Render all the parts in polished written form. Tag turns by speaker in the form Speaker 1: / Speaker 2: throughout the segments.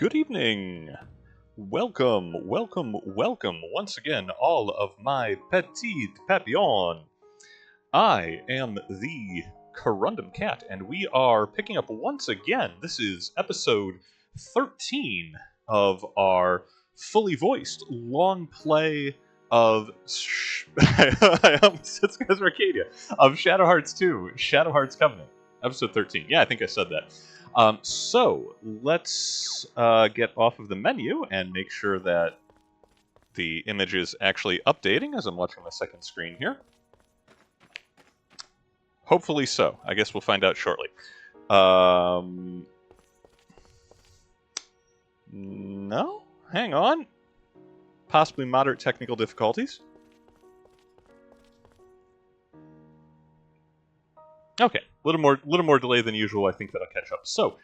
Speaker 1: Good evening. Welcome once again, all of my petite papillons. I am the Corundum Cat, and we are picking up once again. This is episode 13 of our fully voiced long play of I almost said Skies Arcadia of Shadow Hearts 2, Shadow Hearts Covenant, episode 13. Yeah, I think I said that. So let's get off of the menu and make sure that the image is actually updating as I'm watching my second screen here. Hopefully so. I guess we'll find out shortly. No? Hang on. Possibly moderate technical difficulties. Okay, a little more delay than usual. I think that'll catch up. So,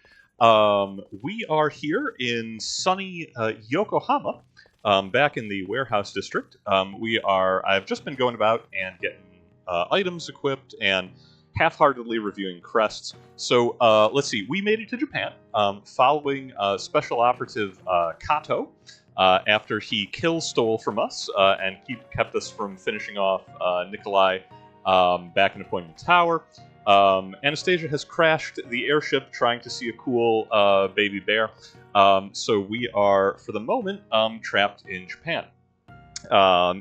Speaker 1: we are here in sunny Yokohama, back in the warehouse district. I've just been going about and getting items equipped and half-heartedly reviewing crests. So, let's see. We made it to Japan, following Special Operative Kato, after he stole from us, and kept us from finishing off Nikolai back in Appointment Tower. Anastasia has crashed the airship trying to see a cool baby bear. So we are, for the moment, trapped in Japan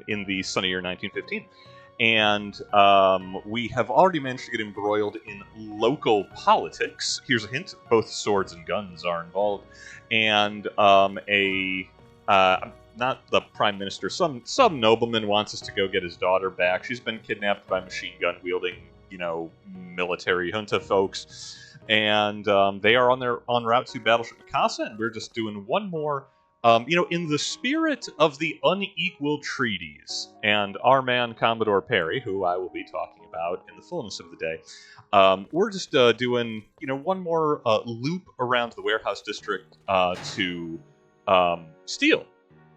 Speaker 1: in the sunny year 1915. And we have already managed to get embroiled in local politics. Here's a hint, both swords and guns are involved. And not the prime minister, some nobleman wants us to go get his daughter back. She's been kidnapped by machine gun wielding, military junta folks, and they are en route to Battleship Mikasa, and we're just doing one more, in the spirit of the unequal treaties. And our man Commodore Perry, who I will be talking about in the fullness of the day, we're just doing, one more loop around the warehouse district to steal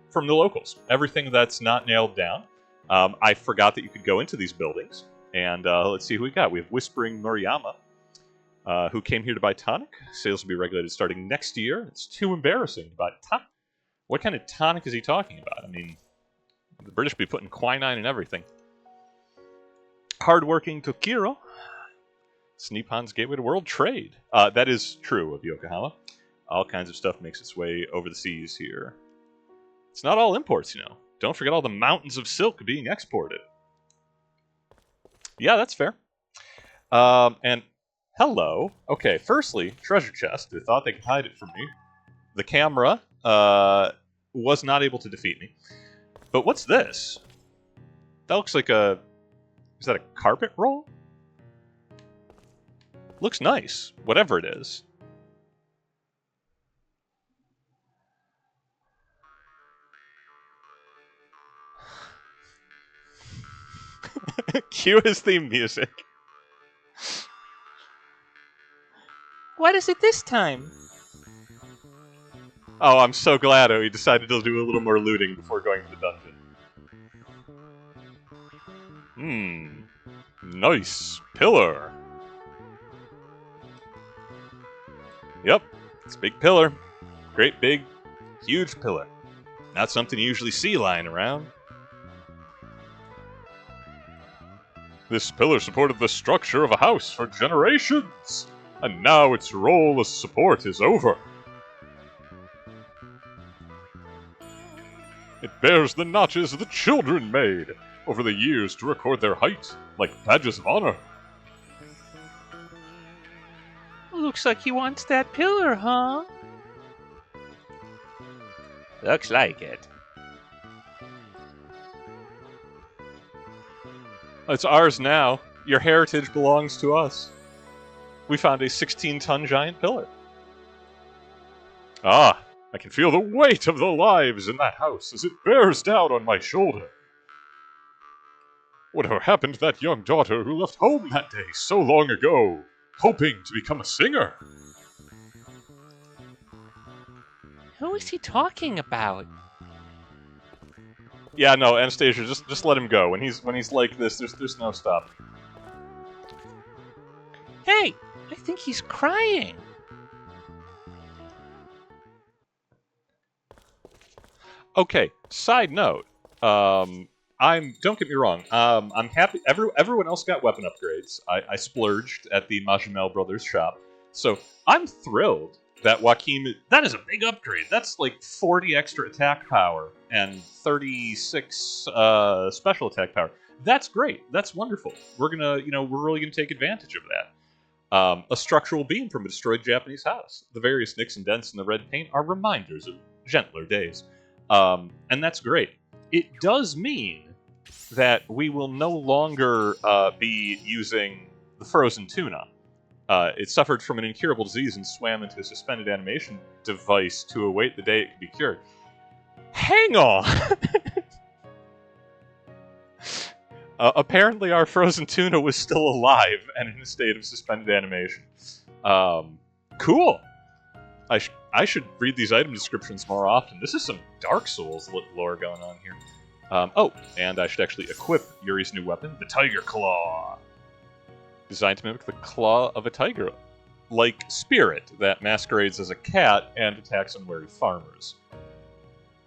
Speaker 1: from the locals everything that's not nailed down. I forgot that you could go into these buildings. And let's see who we got. We have Whispering Noriyama, who came here to buy tonic. Sales will be regulated starting next year. It's too embarrassing to buy tonic. What kind of tonic is he talking about? I mean, the British be putting quinine in everything. Hardworking Tokiro. It's Nippon's gateway to world trade. That is true of Yokohama. All kinds of stuff makes its way over the seas here. It's not all imports, Don't forget all the mountains of silk being exported. Yeah, that's fair. And hello. Okay, firstly, treasure chest. They thought they could hide it from me. The camera was not able to defeat me. But what's this? That looks like a... Is that a carpet roll? Looks nice, whatever it is. Cue his theme music.
Speaker 2: What is it this time?
Speaker 1: Oh, I'm so glad he decided to do a little more looting before going to the dungeon. Nice pillar. Yep, it's a big pillar. Great big, huge pillar. Not something you usually see lying around. This pillar supported the structure of a house for generations, and now its role as support is over. It bears the notches the children made over the years to record their height, like badges of honor.
Speaker 2: Looks like he wants that pillar, huh?
Speaker 3: Looks like it.
Speaker 1: It's ours now. Your heritage belongs to us. We found a 16-ton giant pillar. Ah, I can feel the weight of the lives in that house as it bears down on my shoulder. Whatever happened to that young daughter who left home that day so long ago, hoping to become a singer?
Speaker 2: Who is he talking about?
Speaker 1: Yeah, no, Anastasia, just let him go. When he's like this, there's no stopping.
Speaker 2: Hey, I think he's crying.
Speaker 1: Okay, side note. Don't get me wrong. I'm happy. Everyone else got weapon upgrades. I splurged at the Majimel Brothers shop, so I'm thrilled that Joaquin. That is a big upgrade. That's like 40 extra attack power and 36 special attack power. That's great. That's wonderful. We're really gonna take advantage of that. A structural beam from a destroyed Japanese house. The various nicks and dents in the red paint are reminders of gentler days. And that's great. It does mean that we will no longer be using the frozen tuna. It suffered from an incurable disease and swam into a suspended animation device to await the day it could be cured. Hang on! Apparently our frozen tuna was still alive and in a state of suspended animation. Cool! I should read these item descriptions more often. This is some Dark Souls lore going on here. Oh, and I should actually equip Yuri's new weapon, the Tiger Claw. Designed to mimic the claw of a tiger, like Spirit, that masquerades as a cat and attacks unwary farmers.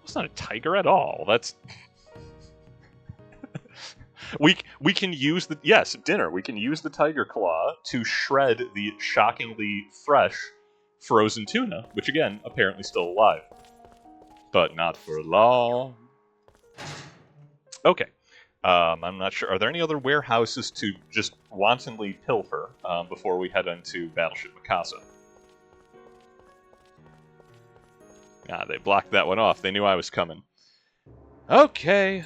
Speaker 1: It's not a tiger at all. That's... we can use the... Yes, dinner. We can use the Tiger Claw to shred the shockingly fresh frozen tuna, which again, apparently still alive. But not for long. Okay. I'm not sure. Are there any other warehouses to just wantonly pilfer before we head into Battleship Mikasa? Ah, they blocked that one off. They knew I was coming. Okay.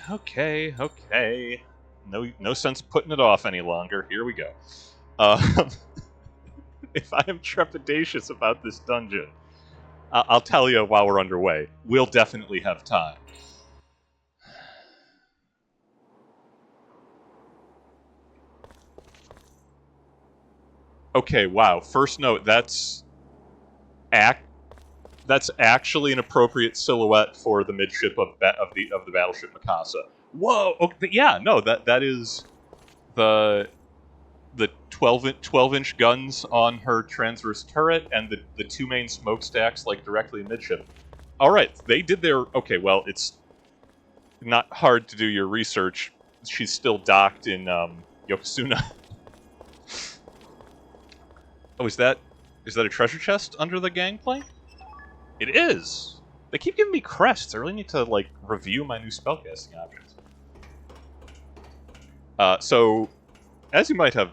Speaker 1: No sense putting it off any longer. Here we go. If I am trepidatious about this dungeon, I'll tell you while we're underway. We'll definitely have time. Okay, wow. First note, that's actually an appropriate silhouette for the midship of the Battleship Mikasa. Whoa! Okay, yeah, no, that is the 12-inch guns on her transverse turret and the two main smokestacks like directly midship. All right, they did their... Okay, well, it's not hard to do your research. She's still docked in Yokozuna. Oh, is that a treasure chest under the gangplank? It is! They keep giving me crests. I really need to, like, review my new spellcasting options. So, as you might have,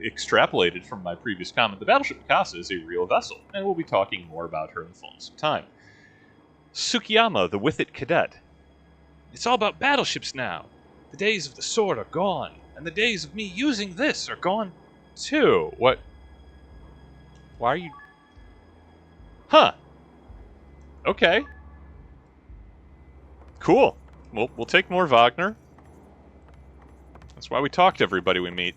Speaker 1: extrapolated from my previous comment, the Battleship Mikasa is a real vessel, and we'll be talking more about her in the fullness of time. Tsukiyama, the With-It Cadet. It's all about battleships now. The days of the sword are gone, and the days of me using this are gone, too. What? Why are you... Huh. Okay. Cool. We'll take more Wagner. That's why we talk to everybody we meet.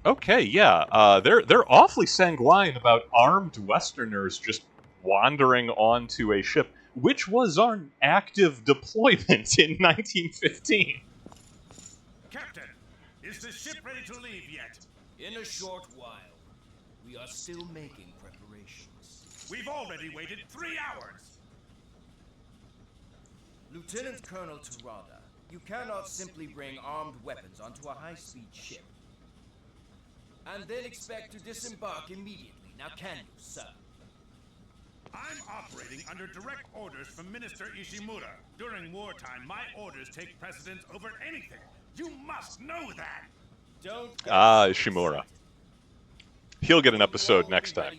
Speaker 1: Okay, yeah. They're awfully sanguine about armed Westerners just wandering onto a ship, which was on active deployment in 1915.
Speaker 4: Captain, is the ship ready to leave yet?
Speaker 5: In a short while. We are still making preparations.
Speaker 4: We've already waited 3 hours.
Speaker 5: Lieutenant Colonel Terada, you cannot simply bring armed weapons onto a high-speed ship and then expect to disembark immediately. Now can you, sir?
Speaker 4: I'm operating under direct orders from Minister Ishimura. During wartime, my orders take precedence over anything. You must know that!
Speaker 5: Don't...
Speaker 1: Ishimura. He'll get an episode next time.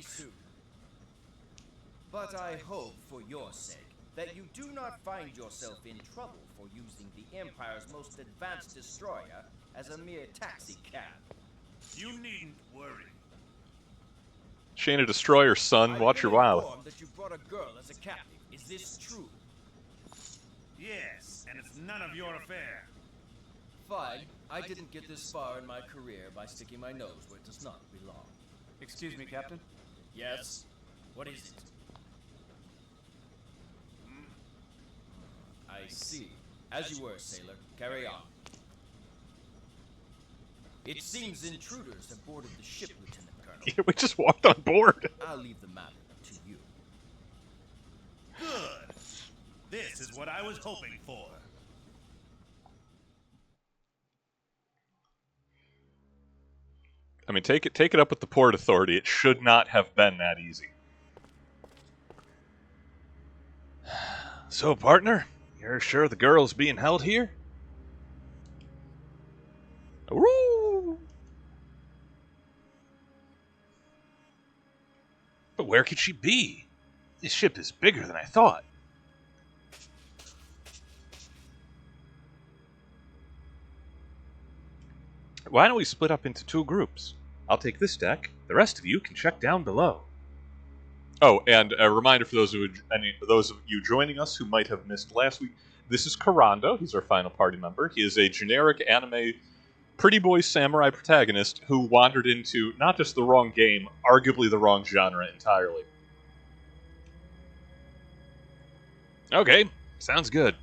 Speaker 5: But I hope, for your sake, that you do not find yourself in trouble for using the Empire's most advanced destroyer as a mere taxi cab.
Speaker 4: You needn't worry.
Speaker 1: She ain't a destroyer, son. Watch your wow.
Speaker 5: Informed that you brought a girl as a captive. Is this true?
Speaker 4: Yes, and it's none of your affair.
Speaker 5: Fine. I didn't get this far in my career by sticking my nose where it does not belong.
Speaker 6: Excuse me, Captain?
Speaker 5: Yes? What is it? I see. As you were, sailor. Carry on. It seems intruders have boarded the ship, Lieutenant Colonel.
Speaker 1: We just walked on board.
Speaker 5: I'll leave the matter to you.
Speaker 4: This is what I was hoping for.
Speaker 1: I mean, take it up with the Port Authority. It should not have been that easy. So, partner, you're sure the girl's being held here? Woo! But where could she be? This ship is bigger than I thought. Why don't we split up into 2 groups? I'll take this deck. The rest of you can check down below. Oh, and a reminder for those of you joining us who might have missed last week, this is Karando. He's our final party member. He is a generic anime pretty boy samurai protagonist who wandered into not just the wrong game, arguably the wrong genre entirely. Okay, sounds good.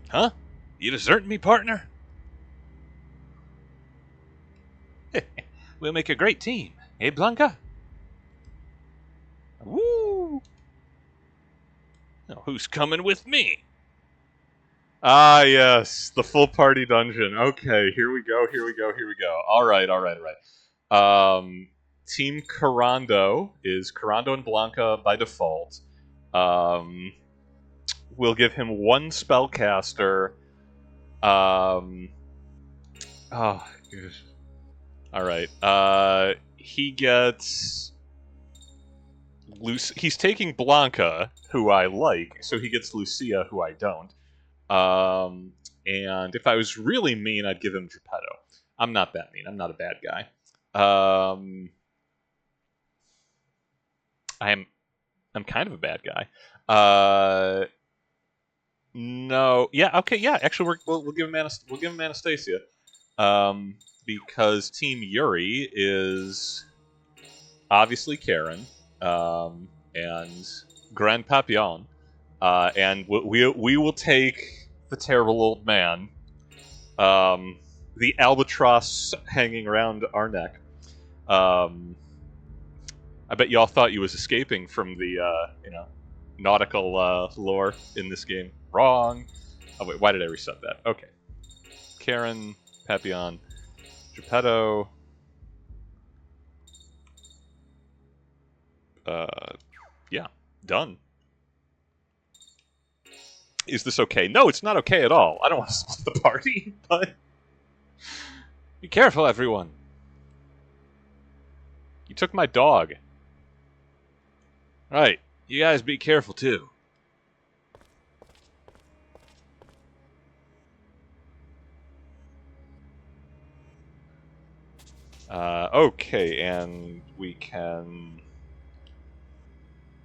Speaker 1: Huh? You deserting me, partner? We'll make a great team, eh, Blanca? Woo! Now, who's coming with me? Ah, yes, the full party dungeon. Okay, here we go. All right. Team Karando is Karando and Blanca by default. We'll give him 1 spellcaster. Oh, gosh. Alright. He gets... He's taking Blanca, who I like, so he gets Lucia, who I don't. And if I was really mean, I'd give him Geppetto. I'm not that mean. I'm not a bad guy. I'm kind of a bad guy. No. Yeah. Okay. Yeah. Actually, we'll give him Anastasia. Because Team Yuri is obviously Karen, and Grand Papillon, and we will take the terrible old man, the albatross hanging around our neck. I bet y'all thought you was escaping from the nautical lore in this game. Wrong. Oh wait, why did I reset that? Okay. Karen, Papillon, Geppetto. Yeah, done. Is this okay? No, it's not okay at all. I don't want to split the party, but... Be careful, everyone. You took my dog. Right, you guys be careful, too. Okay, and we can...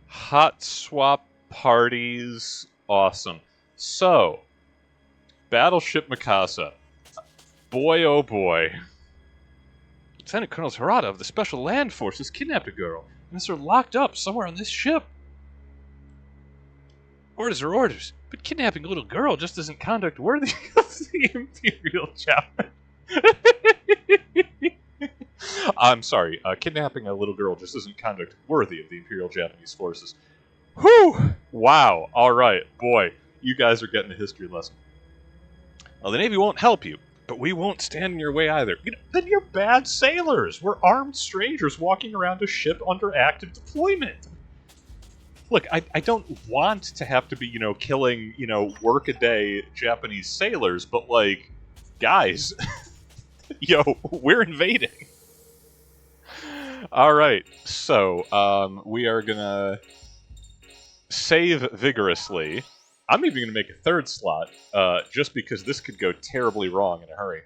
Speaker 1: Hot swap parties. Awesome. So, Battleship Mikasa. Boy, oh boy. Lieutenant Colonel Harada of the Special Land Forces kidnapped a girl and has her locked up somewhere on this ship. Orders are orders, but kidnapping a little girl just isn't conduct worthy of the Imperial Japan. I'm sorry, kidnapping a little girl just isn't conduct worthy of the Imperial Japanese forces. Whew! Wow, alright, boy, you guys are getting a history lesson. Well, the Navy won't help you, but we won't stand in your way either. Then you're bad sailors! We're armed strangers walking around a ship under active deployment! Look, I don't want to have to be, killing, work-a-day Japanese sailors, but, like, guys, yo, we're invading. Alright, so, we are gonna save vigorously. I'm even gonna make a 3rd slot, just because this could go terribly wrong in a hurry.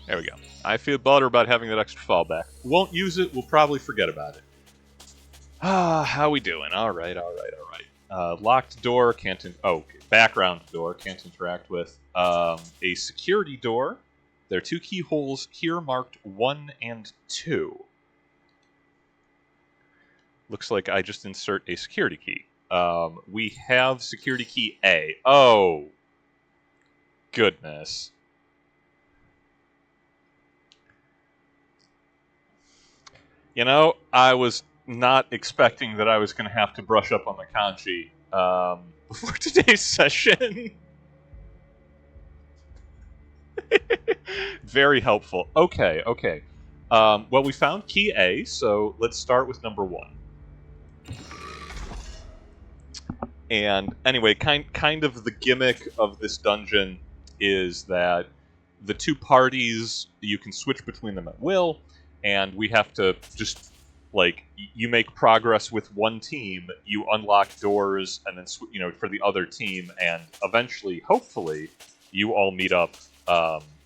Speaker 1: There we go. I feel better about having that extra fallback. Won't use it, we'll probably forget about it. How we doing? Alright. Locked door, can't... okay. Background door, can't interact with. A security door. There are 2 keyholes here marked 1 and 2. Looks like I just insert a security key. We have security key A. Oh. goodness. You know, I was not expecting that I was going to have to brush up on the kanji before today's session. Very helpful. Okay. Well, we found key A, so let's start with number 1. And anyway, kind of the gimmick of this dungeon is that the two parties, you can switch between them at will, and we have to just, like, you make progress with one team, you unlock doors, and then, for the other team, and eventually, hopefully, you all meet up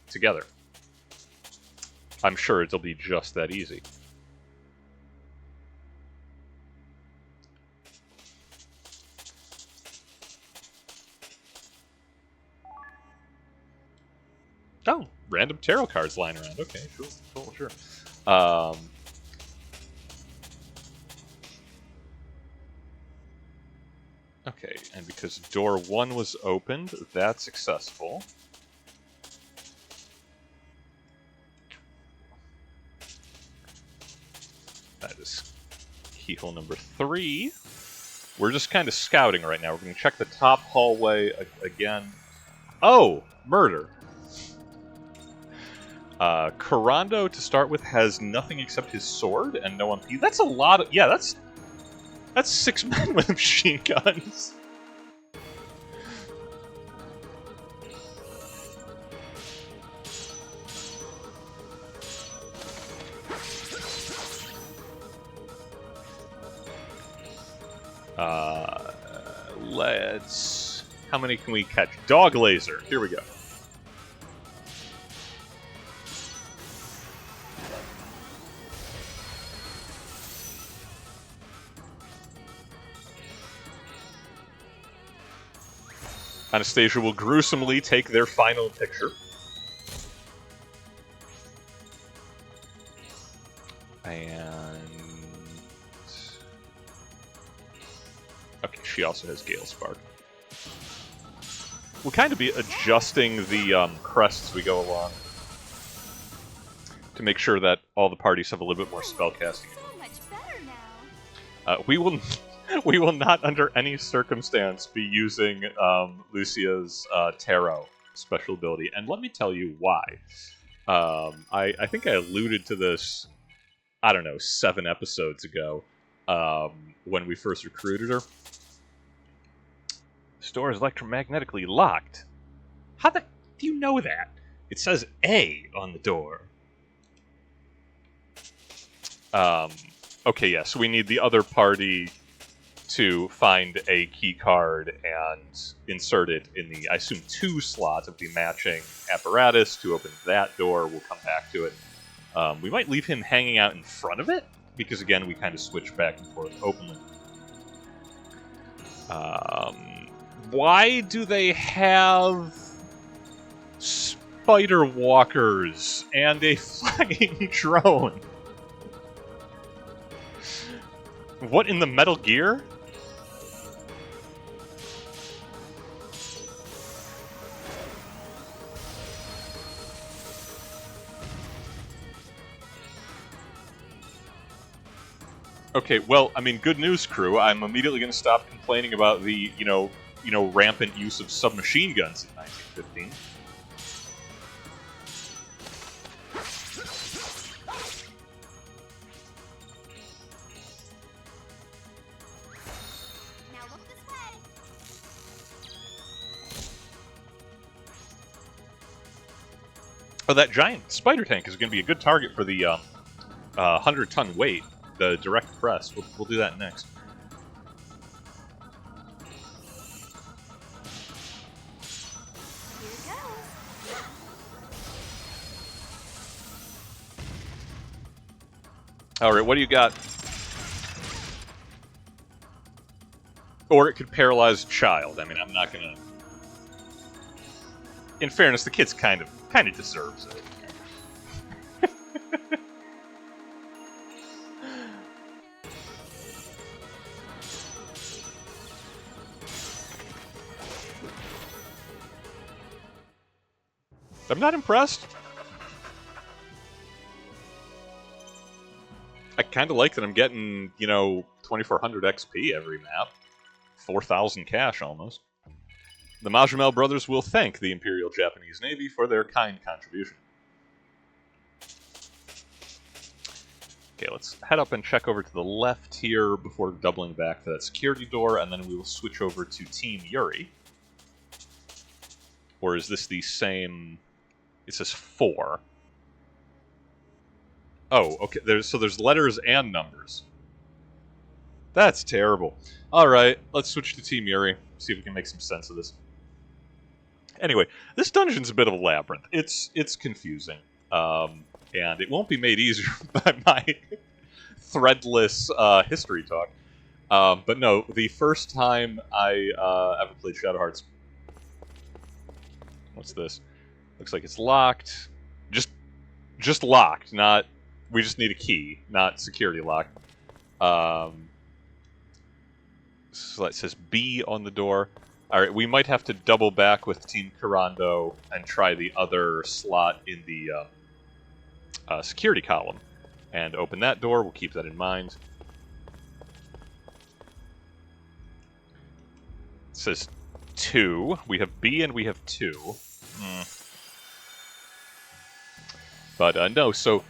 Speaker 1: together. I'm sure it'll be just that easy. Oh, random tarot cards lying around. Okay, sure. Okay, and because door 1 was opened, that's successful. That is keyhole number 3. We're just kind of scouting right now. We're going to check the top hallway again. Oh, murder. Kurando, to start with, has nothing except his sword and no MP. That's a lot of... Yeah, that's 6 men with machine guns. Let's... How many can we catch? Dog laser. Here we go. Anastasia will gruesomely take their final picture. And... Okay, she also has Gale Spark. We'll kind of be adjusting the crests as we go along to make sure that all the parties have a little bit more spellcasting.
Speaker 6: So much better now.
Speaker 1: We will not, under any circumstance, be using Lucia's Tarot special ability, and let me tell you why. I think I alluded to this, I don't know, 7 episodes ago, when we first recruited her. The store is electromagnetically locked. How the do you know that? It says A on the door. Okay, yeah, so we need the other party to find a key card and insert it in the, I assume, 2 slots of the matching apparatus to open that door. We'll come back to it. We might leave him hanging out in front of it, because again, we kind of switch back and forth openly. Why do they have spider walkers and a flying drone? What in the Metal Gear? Okay, well, I mean, good news, crew. I'm immediately going to stop complaining about the, rampant use of submachine guns in 1915.
Speaker 6: Now look this way.
Speaker 1: Oh, that giant spider tank is going to be a good target for the 100-ton weight. The direct press. We'll do that next.
Speaker 6: Here it goes.
Speaker 1: All right, what do you got? Or it could paralyze a child. I mean, I'm not gonna. In fairness, the kid's kind of deserves it. I'm not impressed. I kind of like that I'm getting, 2,400 XP every map. 4,000 cash, almost. The Majumel brothers will thank the Imperial Japanese Navy for their kind contribution. Okay, let's head up and check over to the left here before doubling back to that security door, and then we will switch over to Team Yuri. Or is this the same... It says 4. Oh, okay. There's letters and numbers. That's terrible. Alright, let's switch to Team Yuri. See if we can make some sense of this. Anyway, this dungeon's a bit of a labyrinth. It's confusing. And it won't be made easier by my threadless history talk. But no, the first time I ever played Shadow Hearts... What's this? Looks like it's locked. Just locked, not... We just need a key, not security lock. So it says B on the door. Alright, we might have to double back with Team Kurando and try the other slot in the security column. And open that door, we'll keep that in mind. It says 2. We have B and we have 2. But no, so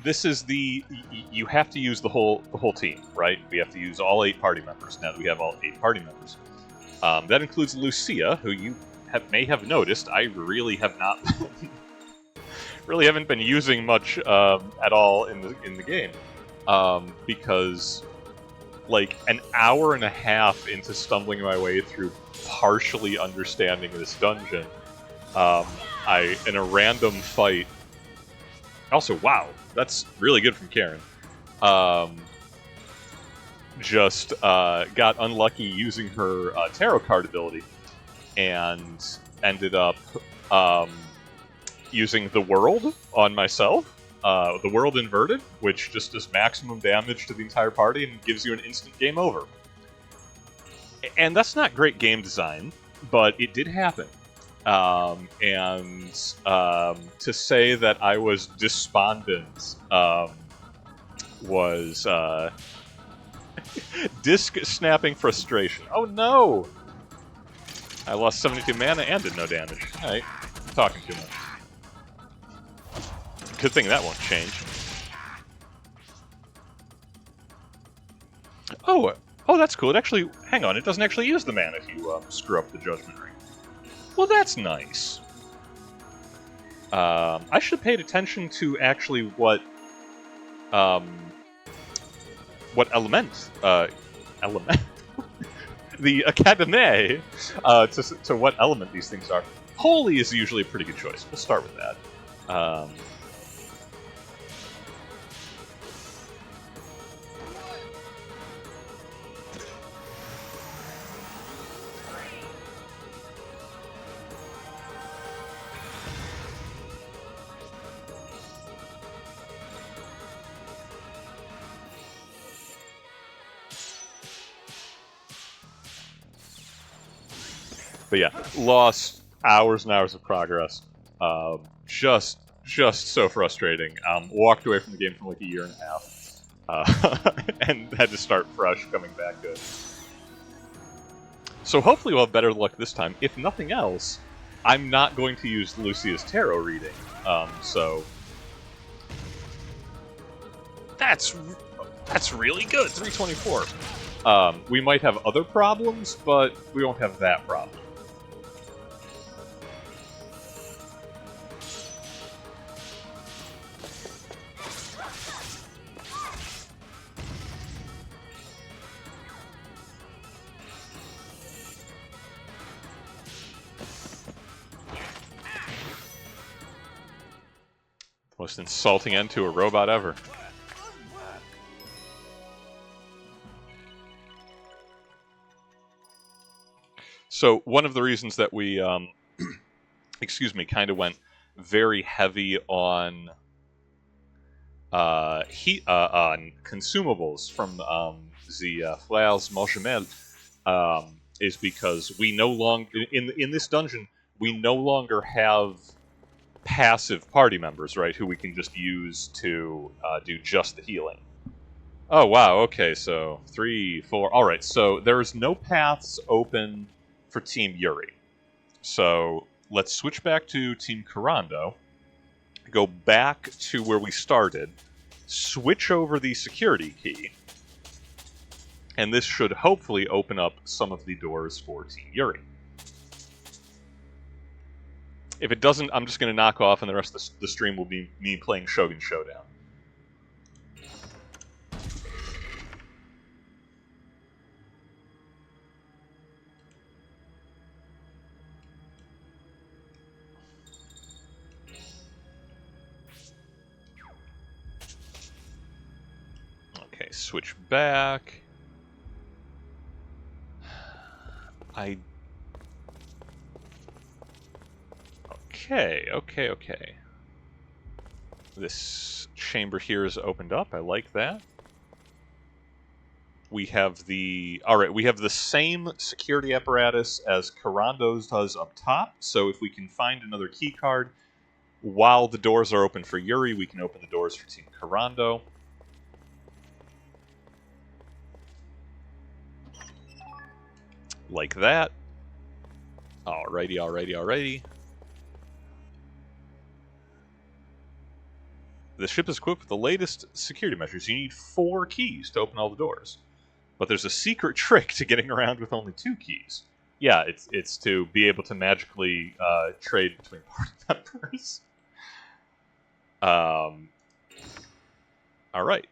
Speaker 1: this is the... You have to use the whole team, right? We have to use all 8 party members now that we have all 8 party members. That includes Lucia, who you may have noticed I really have not... really haven't been using much at all in the game. Because, like, an hour and a half into stumbling my way through partially understanding this dungeon, in a random fight... Also, wow, that's really good from Karen. Just got unlucky using her tarot card ability and ended up using the world on myself. The world inverted, which just does maximum damage to the entire party and gives you an instant game over. And that's not great game design, but it did happen. To say that I was despondent was disc snapping frustration. Oh no! I lost 72 mana and did no damage. Alright, I'm talking too much. Good thing that won't change. Oh, that's cool. It actually, hang on, it doesn't actually use the mana if you screw up the Judgment Ring. Well, that's nice. I should have paid attention to actually what element, the Academy, to what element these things are. Holy is usually a pretty good choice. We'll start with that. But yeah, lost hours and hours of progress. Just so frustrating. Walked away from the game for like a year and a half. And had to start fresh coming back to it. So hopefully we'll have better luck this time. If nothing else, I'm not going to use Lucia's tarot reading. So... That's really good, 324. We might have other problems, but we won't have that problem. Most insulting end to a robot ever. So one of the reasons that we, excuse me, kind of went very heavy on on consumables from the Fleurs Majumel is because we no longer in this dungeon we no longer have passive party members, right, who we can just use to do just the healing. Oh, wow, okay, so 3, 4... Alright, so there's no paths open for Team Yuri. So let's switch back to Team Kurando, go back to where we started, switch over the security key, and this should hopefully open up some of the doors for Team Yuri. If it doesn't, I'm just going to knock off, and the rest of the stream will be me playing Shogun Showdown. Okay, switch back. Okay. This chamber here is opened up. I like that. We have the... Alright, we have the same security apparatus as Kurando's does up top, so if we can find another key card, while the doors are open for Yuri, we can open the doors for Team Kurando. Like that. Alrighty. The ship is equipped with the latest security measures. You need 4 keys to open all the doors. But there's a secret trick to getting around with only 2 keys. Yeah, it's to be able to magically trade between party members. Alright.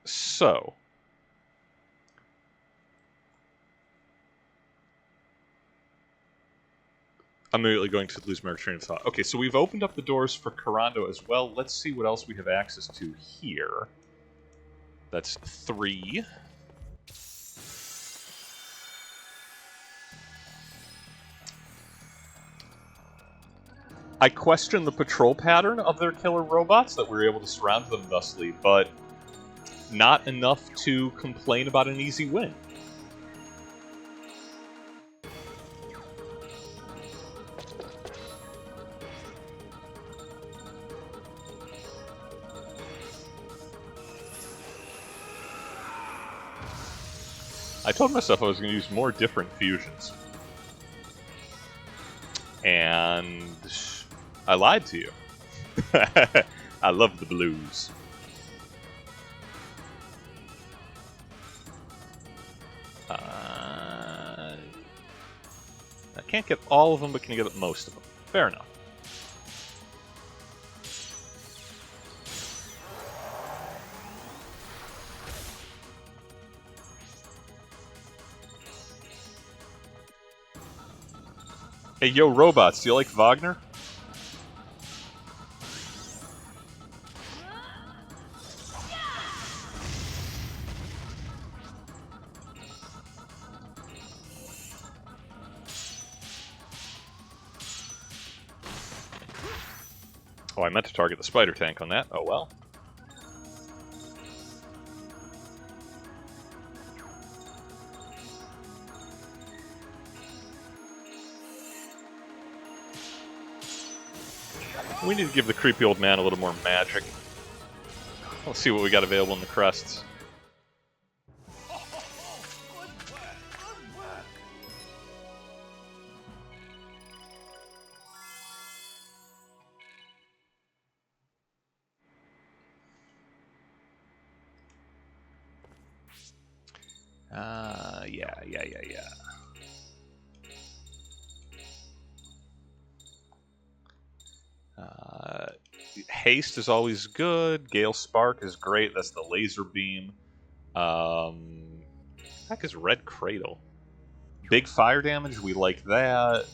Speaker 1: So... I'm immediately going to lose my train of thought. Okay, so we've opened up the doors for Kurando as well. Let's see what else we have access to here. That's 3. I question the patrol pattern of their killer robots, that we're able to surround them thusly, but not enough to complain about an easy win. I told myself I was going to use more different fusions. And I lied to you. I love the blues. I can't get all of them, but can get most of them. Fair enough. Hey, yo, robots, do you like Wagner? Oh, I meant to target the spider tank on that. Oh well. We need to give the creepy old man a little more magic. Let's see what we got available in the crests. Yeah. Haste is always good. Gale Spark is great. That's the laser beam. Heck is Red Cradle. Big fire damage, we like that.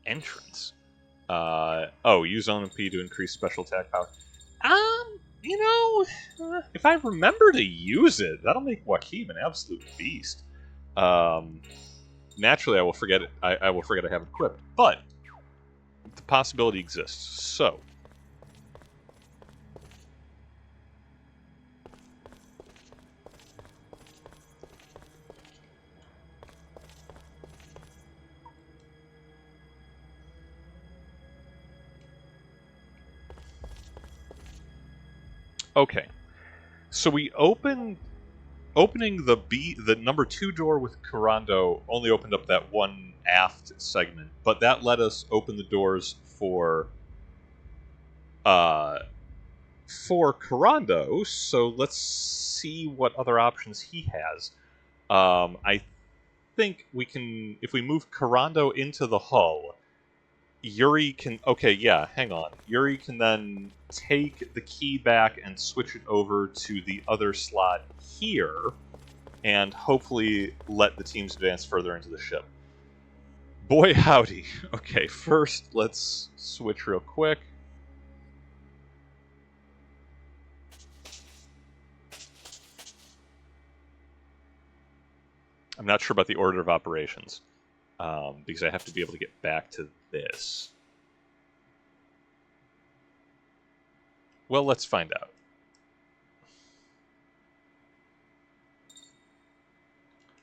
Speaker 1: Entrance. Use OMP to increase special attack power. If I remember to use it, that'll make Joachim an absolute beast. Naturally, I will forget it. I will forget I have it equipped, but the possibility exists. So, Okay. So we opening the number 2 door with Kurando only opened up that one aft segment, but that let us open the doors for Kurando. So let's see what other options he has. I think we can, if we move Kurando into the hull, Yuri can... Okay, yeah, hang on. Yuri can then take the key back and switch it over to the other slot here, and hopefully let the teams advance further into the ship. Boy howdy. Okay, first let's switch real quick. I'm not sure about the order of operations, because I have to be able to get back to this. Well, let's find out.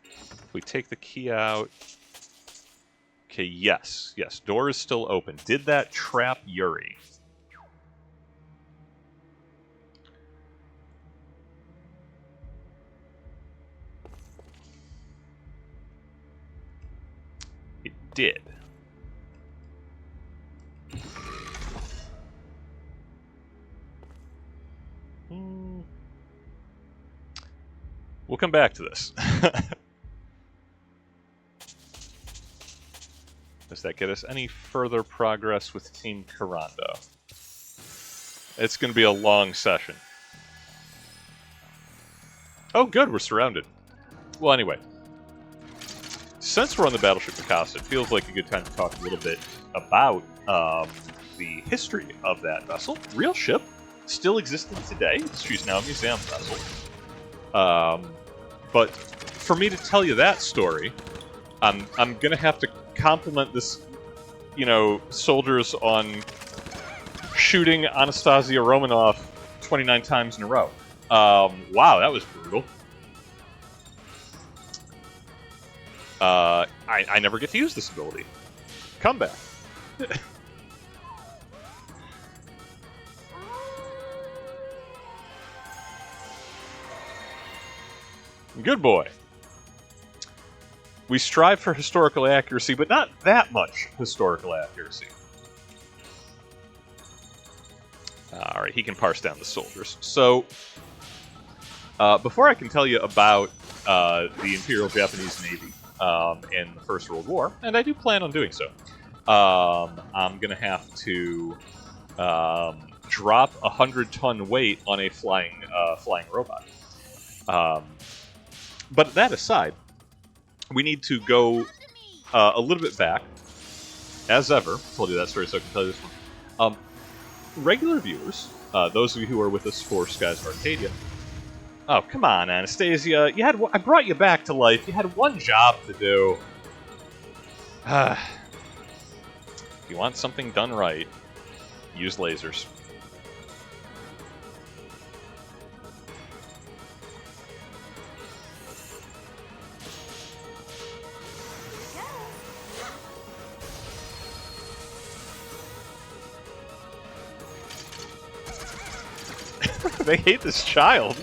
Speaker 1: If we take the key out... Okay, yes, door is still open. Did that trap Yuri? It did. We'll come back to this. Does that get us any further progress with Team Kurando? It's going to be a long session. Oh, good, we're surrounded. Well, anyway. Since we're on the Battleship Mikasa, it feels like a good time to talk a little bit about the history of that vessel. Real ship, still existing today. She's now a museum vessel. But for me to tell you that story, I'm going to have to compliment this, soldiers on shooting Anastasia Romanov 29 times in a row. Wow, that was brutal. I never get to use this ability. Comeback. Good boy. We strive for historical accuracy, but not that much historical accuracy. Alright, he can parse down the soldiers. So, before I can tell you about the Imperial Japanese Navy in the First World War, and I do plan on doing so, I'm going to have to drop a 100-ton weight on a flying robot. But that aside, we need to go a little bit back, as ever. I told you that story, so I can tell you this one. Regular viewers, those of you who are with us for Skies of Arcadia. Oh, come on, Anastasia. I brought you back to life. You had one job to do. If you want something done right, use lasers. They hate this child.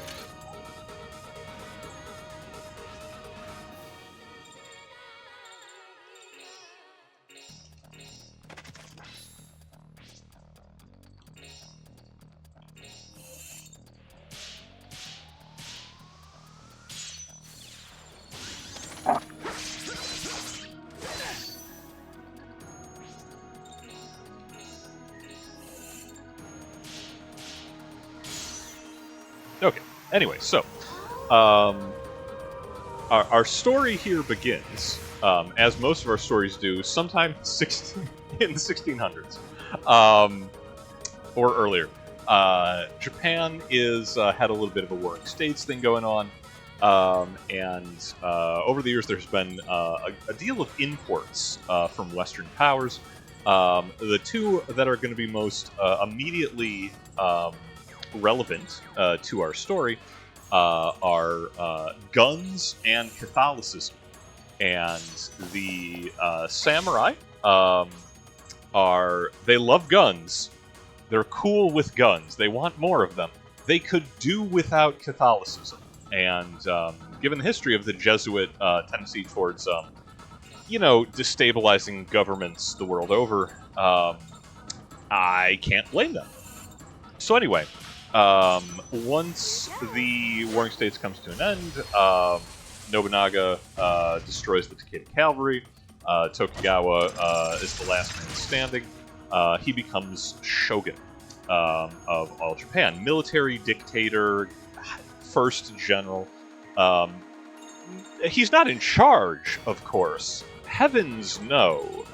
Speaker 1: Okay, anyway, so, our story here begins, as most of our stories do, sometime in the 1600s, or earlier. Japan had a little bit of a warring states thing going on, and over the years there's been a deal of imports from Western powers. The two that are going to be most immediately relevant to our story are guns and Catholicism. And the samurai they love guns. They're cool with guns. They want more of them. they could do without Catholicism. And given the history of the Jesuit tendency towards, destabilizing governments the world over, I can't blame them. So anyway, once the Warring States comes to an end, Nobunaga destroys the Takeda cavalry. Tokugawa is the last man standing. He becomes shogun of all Japan. Military dictator, first general. He's not in charge, of course. Heavens no.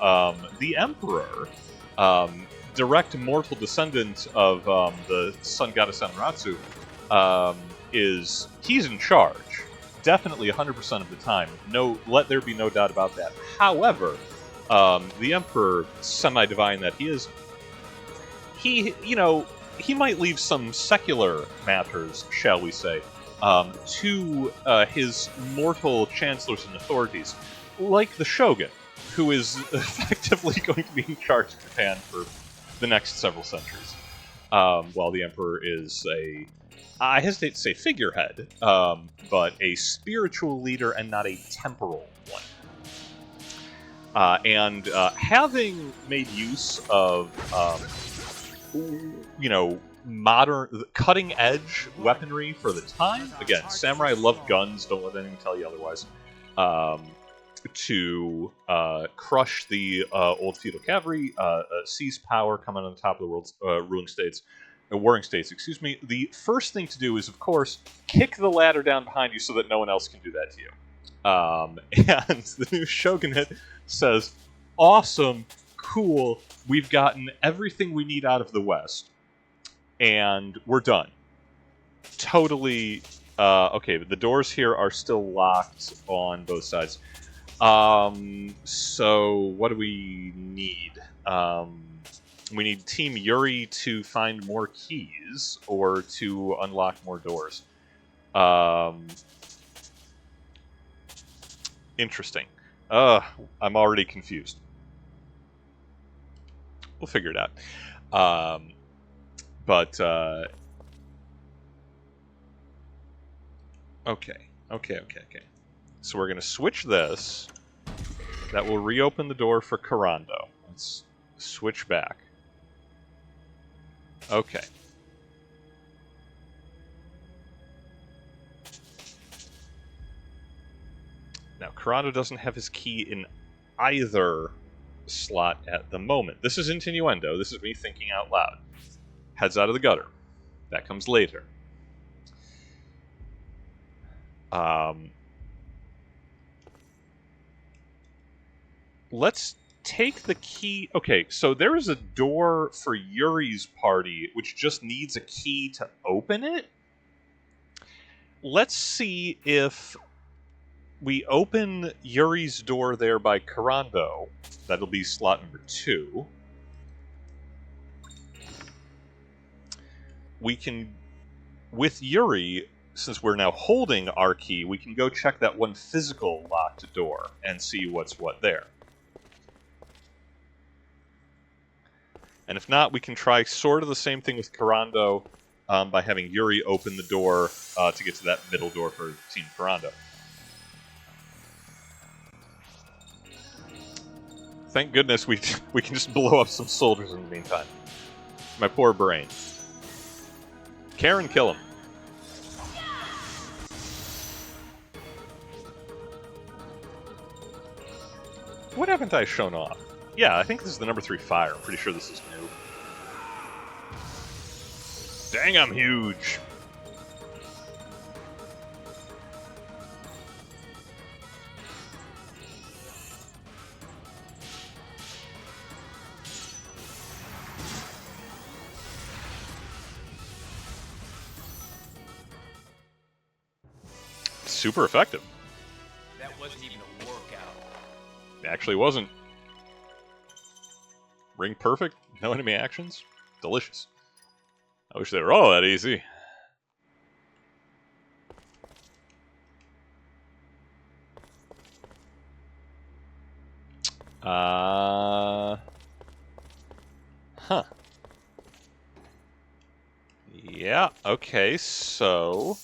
Speaker 1: The emperor, direct mortal descendant of the sun goddess Amaterasu, he's in charge. Definitely 100% of the time. Let there be no doubt about that. However, the emperor, semi-divine that he is, he might leave some secular matters, shall we say, to his mortal chancellors and authorities, like the shogun, who is effectively going to be in charge of Japan for the next several centuries, while the emperor is I hesitate to say figurehead, but a spiritual leader and not a temporal one. And having made use of, modern, cutting-edge weaponry for the time, again, samurai love guns, don't let anyone tell you otherwise, to crush the old feudal cavalry, seize power, come on the top of the world's warring states, excuse me, the first thing to do is, of course, kick the ladder down behind you so that no one else can do that to you. And the new shogunate says, awesome, cool, we've gotten everything we need out of the West, and we're done. Totally, okay, but the doors here are still locked on both sides. So what do we need? We need Team Yuri to find more keys or to unlock more doors. Interesting. I'm already confused. We'll figure it out. Okay. So we're going to switch this. That will reopen the door for Karando. Let's switch back. Okay. Now, Karando doesn't have his key in either slot at the moment. This is innuendo. This is me thinking out loud. Heads out of the gutter. That comes later. Let's take the key. Okay, so there is a door for Yuri's party, which just needs a key to open it. Let's see if we open Yuri's door there by Karando. That'll be slot number 2. We can, with Yuri, since we're now holding our key, we can go check that one physical locked door and see what's what there. And if not, we can try sort of the same thing with Karando by having Yuri open the door to get to that middle door for Team Karando. Thank goodness we can just blow up some soldiers in the meantime. My poor brain. Karen, kill him. What haven't I shown off? Yeah, I think this is the number 3 fire. I'm pretty sure this is new. Dang, I'm huge. Super effective.
Speaker 5: That wasn't even a workout.
Speaker 1: It actually wasn't. Ring perfect, no enemy actions. Delicious. I wish they were all that easy. Huh. Yeah, okay, so...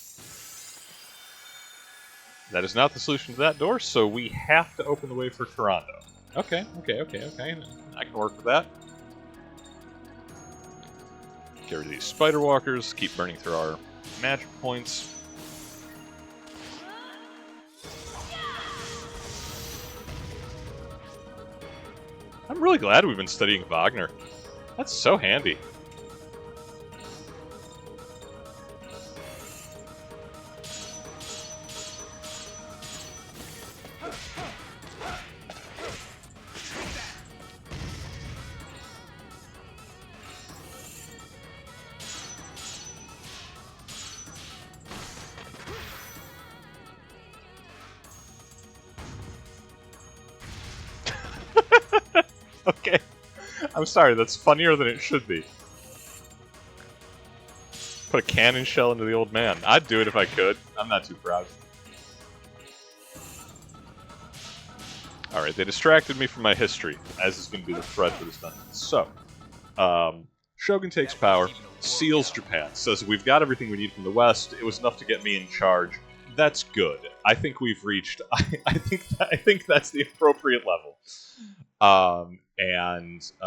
Speaker 1: That is not the solution to that door, so we have to open the way for Toronto. Okay. I can work with that. Get rid of these spider walkers, keep burning through our magic points. I'm really glad we've been studying Wagner. That's so handy. Okay. I'm sorry, that's funnier than it should be. Put a cannon shell into the old man. I'd do it if I could. I'm not too proud. Alright, they distracted me from my history, as is going to be the thread for this dungeon. So, Shogun takes power, seals Japan, says we've got everything we need from the West, it was enough to get me in charge. That's good. I think we've reached... I think that's the appropriate level.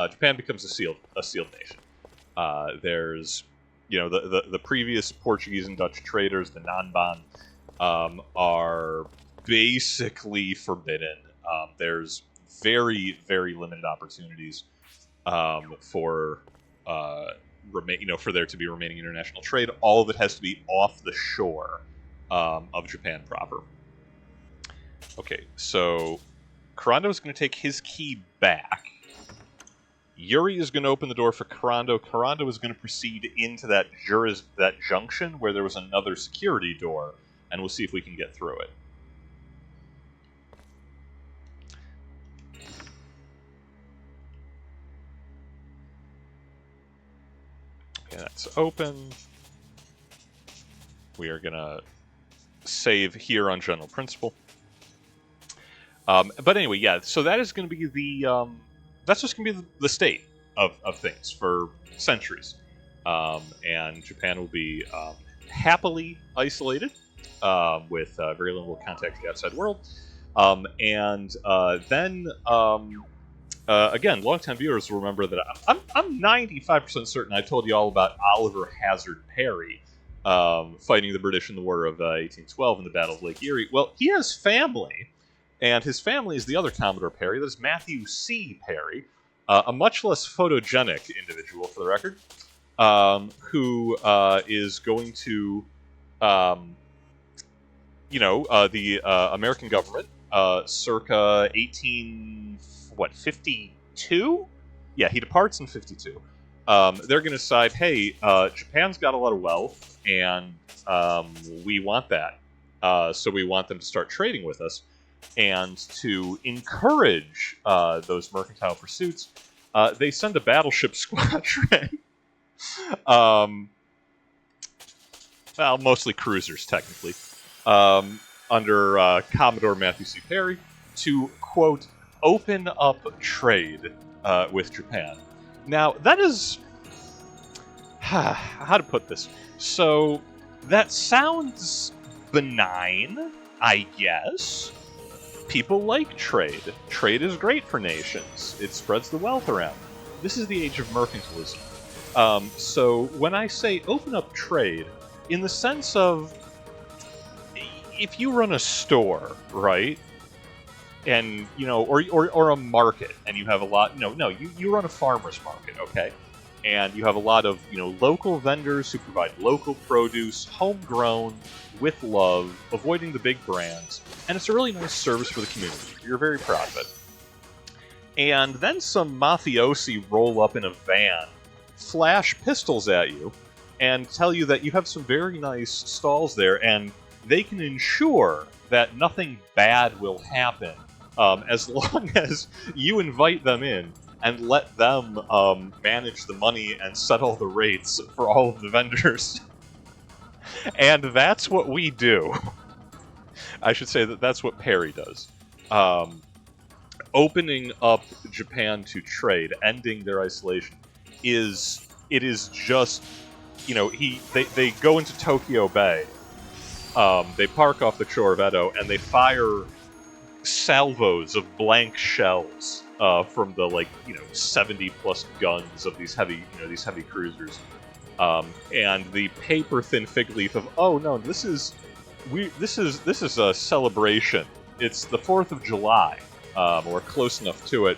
Speaker 1: Japan becomes a sealed nation. There's, the previous Portuguese and Dutch traders, the Nanban, are basically forbidden. There's very, very limited opportunities for there to be remaining international trade. All of it has to be off the shore of Japan proper. Okay, so Kurando is going to take his key back. Yuri is going to open the door for Kurando. Kurando is going to proceed into that junction where there was another security door, and we'll see if we can get through it. Okay, that's open. We are going to save here on general principle. But anyway, yeah, so that is going to be the... that's just going to be the state of things for centuries. And Japan will be happily isolated with very little contact with the outside world. Again, longtime viewers will remember that I'm 95% certain I told you all about Oliver Hazard Perry fighting the British in the War of 1812 in the Battle of Lake Erie. Well, he has family, and his family is the other Commodore Perry. That is Matthew C. Perry, a much less photogenic individual, for the record, who is going to, the American government, circa 52? Yeah, he departs in 52. They're going to decide, hey, Japan's got a lot of wealth, and we want that. So we want them to start trading with us. And to encourage those mercantile pursuits, they send a battleship squadron. Well, mostly cruisers, technically, under Commodore Matthew C. Perry, to, quote, open up trade with Japan. Now, that is... how to put this? So, that sounds benign, I guess. People like trade. Trade is great for nations. It spreads the wealth around. This is the age of mercantilism. So when I say open up trade, in the sense of, if you run a store, right, and, or a market, and you have a lot, you run a farmer's market, okay? And you have a lot of, local vendors who provide local produce, homegrown, with love, avoiding the big brands, and it's a really nice service for the community. You're very proud of it. And then some mafiosi roll up in a van, flash pistols at you, and tell you that you have some very nice stalls there, and they can ensure that nothing bad will happen as long as you invite them in and let them manage the money and settle the rates for all of the vendors. And that's what we do. I should say that that's what Perry does. Opening up Japan to trade, ending their isolation, is just they go into Tokyo Bay. They park off the shore of Edo, and they fire salvos of blank shells from the 70 plus guns of these heavy cruisers, and the paper thin fig leaf of, oh no, this is a celebration. It's the 4th of July, or close enough to it,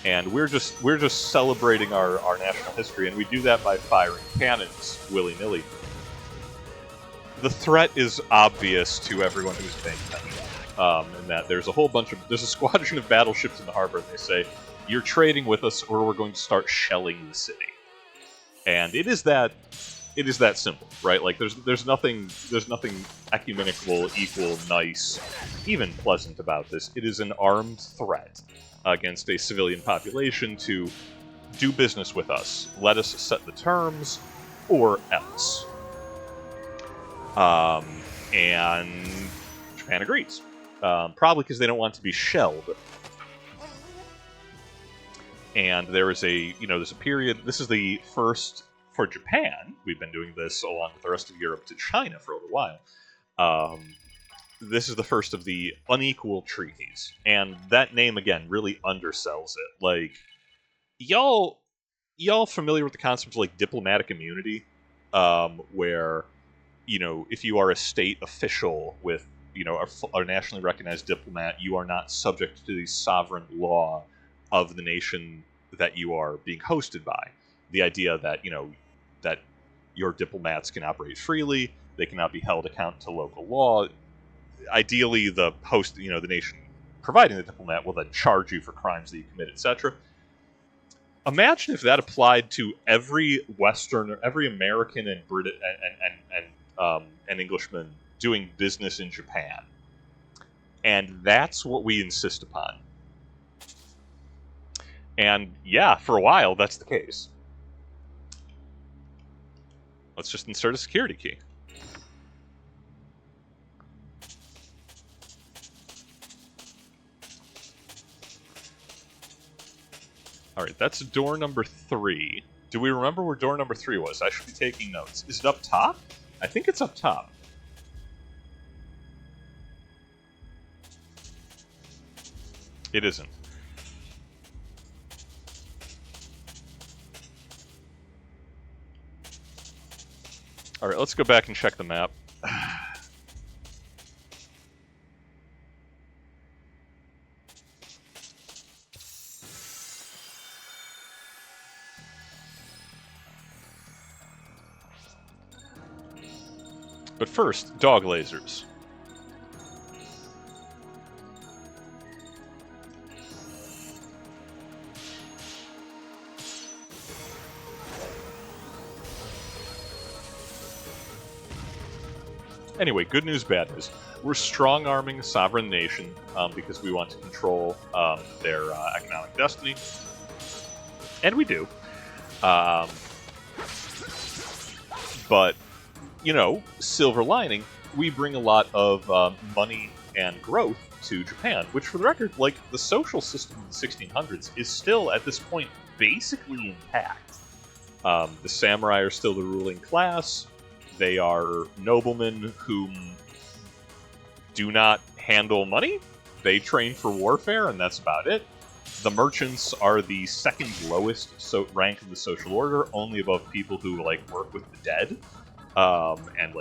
Speaker 1: and we're just celebrating our national history, and we do that by firing cannons willy nilly. The threat is obvious to everyone who's paying attention. And that there's a squadron of battleships in the harbor, and they say, you're trading with us or we're going to start shelling the city. And it is that simple, right? Like there's nothing ecumenical, equal, nice, even pleasant about this. It is an armed threat against a civilian population to do business with us. Let us set the terms, or else. And Japan agrees. Probably because they don't want to be shelled. And there's a period. This is the first for Japan. We've been doing this along with the rest of Europe to China for a little while. This is the first of the unequal treaties, and that name again really undersells it. Like, y'all familiar with the concept of diplomatic immunity, where if you are a state official with a nationally recognized diplomat, you are not subject to the sovereign law of the nation that you are being hosted by. The idea that that your diplomats can operate freely, they cannot be held account to local law. Ideally, the host, the nation providing the diplomat, will then charge you for crimes that you commit, etc. Imagine if that applied to every Western, or every American and Brit and Englishman doing business in Japan. And that's what we insist upon. And yeah, for a while, that's the case. Let's just insert a security key. Alright, that's door number 3. Do we remember where door number 3 was? I should be taking notes. Is it up top? I think it's up top. It isn't. Alright, let's go back and check the map. But first, dog lasers. Anyway, good news, bad news. We're strong-arming a sovereign nation because we want to control their economic destiny. And we do. But, silver lining, we bring a lot of money and growth to Japan, which, for the record, the social system in the 1600s is still, at this point, basically intact. The samurai are still the ruling class. They are noblemen who do not handle money. They train for warfare, and that's about it. The merchants are the second lowest rank in the social order, only above people who work with the dead, and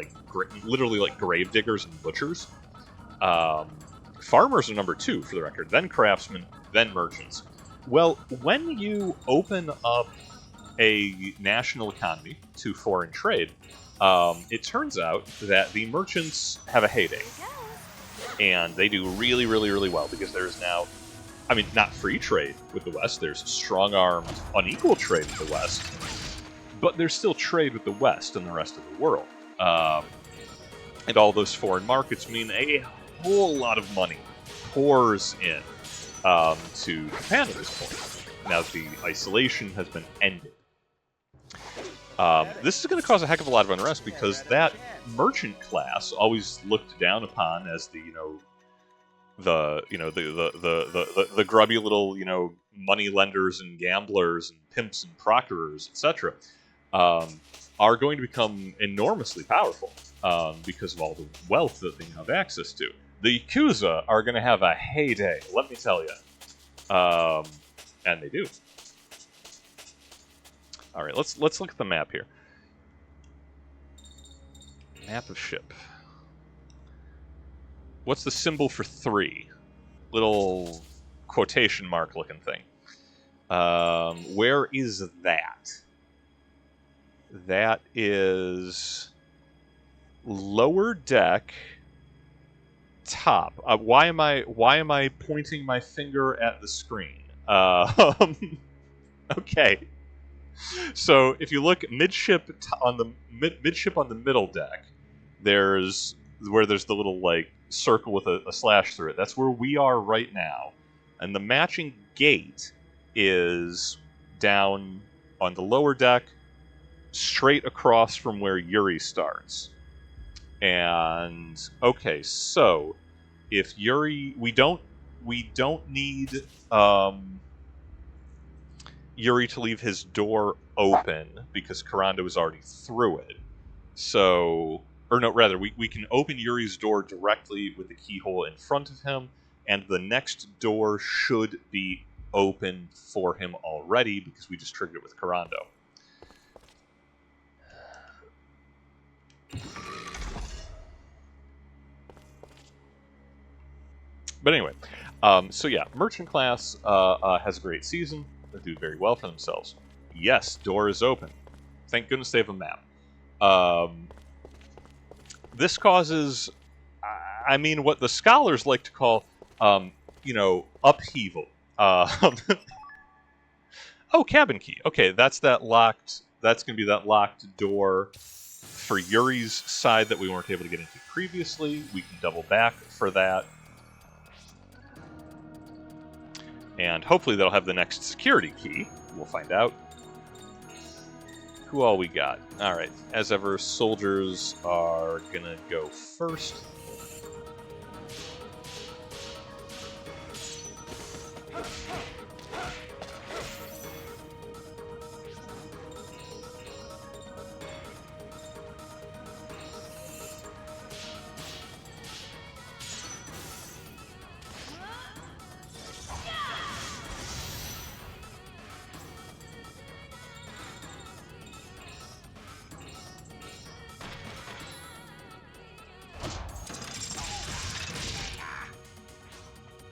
Speaker 1: literally grave diggers and butchers. Farmers are number 2, for the record. Then craftsmen, then merchants. Well, when you open up a national economy to foreign trade, it turns out that the merchants have a heyday. And they do really, really, really well, because there's now, not free trade with the West, there's strong-armed, unequal trade with the West, but there's still trade with the West and the rest of the world. And all those foreign markets mean a whole lot of money pours in to Japan at this point, now that the isolation has been ended. This is going to cause a heck of a lot of unrest, because that merchant class, always looked down upon as the grubby little money lenders and gamblers and pimps and proctorers, etc. are going to become enormously powerful because of all the wealth that they have access to. The Yakuza are going to have a heyday, let me tell you. And they do. All right, let's look at the map here. Map of ship. What's the symbol for 3? Little quotation mark looking thing. Where is that? That is lower deck, top. Why am I pointing my finger at the screen? Okay. So if you look midship on the middle deck, there's the little like circle with a slash through it. That's where we are right now, and the matching gate is down on the lower deck, straight across from where Yuri starts. And okay, so if Yuri, we don't need Yuri to leave his door open because Kurando is already through it. So, or no, rather, we can open Yuri's door directly with the keyhole in front of him, and the next door should be open for him already because we just triggered it with Kurando. But anyway, so yeah, Merchant class has a great season. They do very well for themselves. Yes, door is open. Thank goodness they have a map. This causes, I mean, what the scholars like to call, upheaval. Oh, cabin key. Okay, that's that locked. That's going to be that locked door for Yuri's side that we weren't able to get into previously. We can double back for that. And hopefully that'll have the next security key. We'll find out. Who all we got? Alright, as ever, soldiers are gonna go first.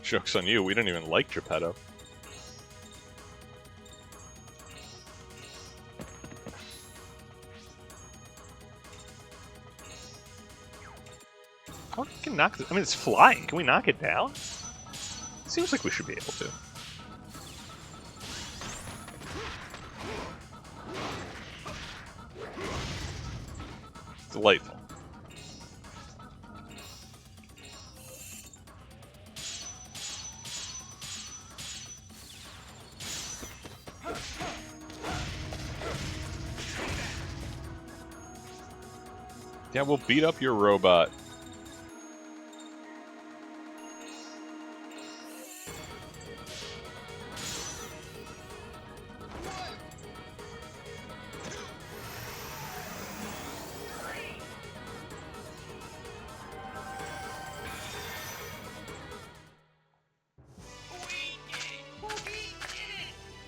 Speaker 1: Joke's on you, we didn't even like Geppetto. Oh, we can knock this. I mean, it's flying. Can we knock it down? Seems like we should be able to. Delightful. Yeah, we'll beat up your robot.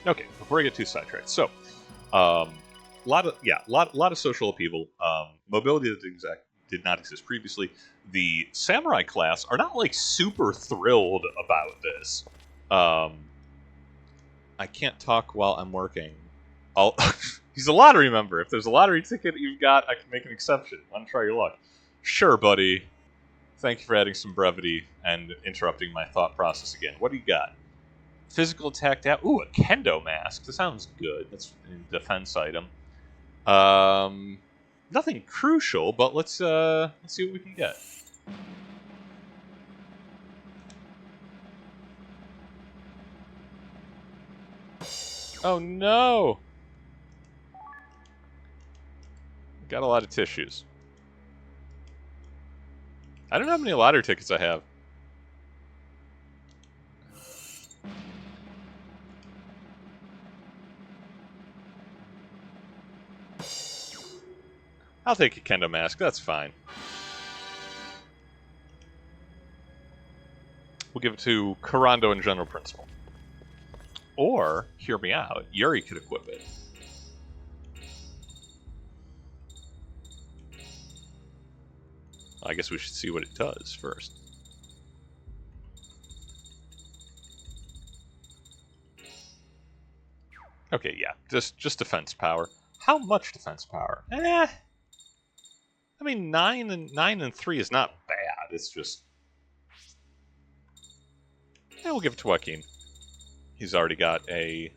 Speaker 1: Okay, before I get too sidetracked, so lot of social upheaval. Mobility that did not exist previously. The samurai class are not like super thrilled about this. I can't talk while I'm working. He's a lottery member. If there's a lottery ticket you've got, I can make an exception. Want to try your luck? Sure, buddy. Thank you for adding some brevity and interrupting my thought process again. What do you got? Physical attack down. Ooh, a kendo mask. That sounds good. That's a defense item. Nothing crucial, but let's see what we can get. Oh no! Got a lot of tissues. I don't know how many lottery tickets I have. I'll take a kendo mask. That's fine. We'll give it to Kurando and General Principal. Or, hear me out, Yuri could equip it. I guess we should see what it does first. Okay, yeah, just defense power. How much defense power? I mean, 9 and 3 is not bad. It's just, we'll give it to Joaquin. He's already got a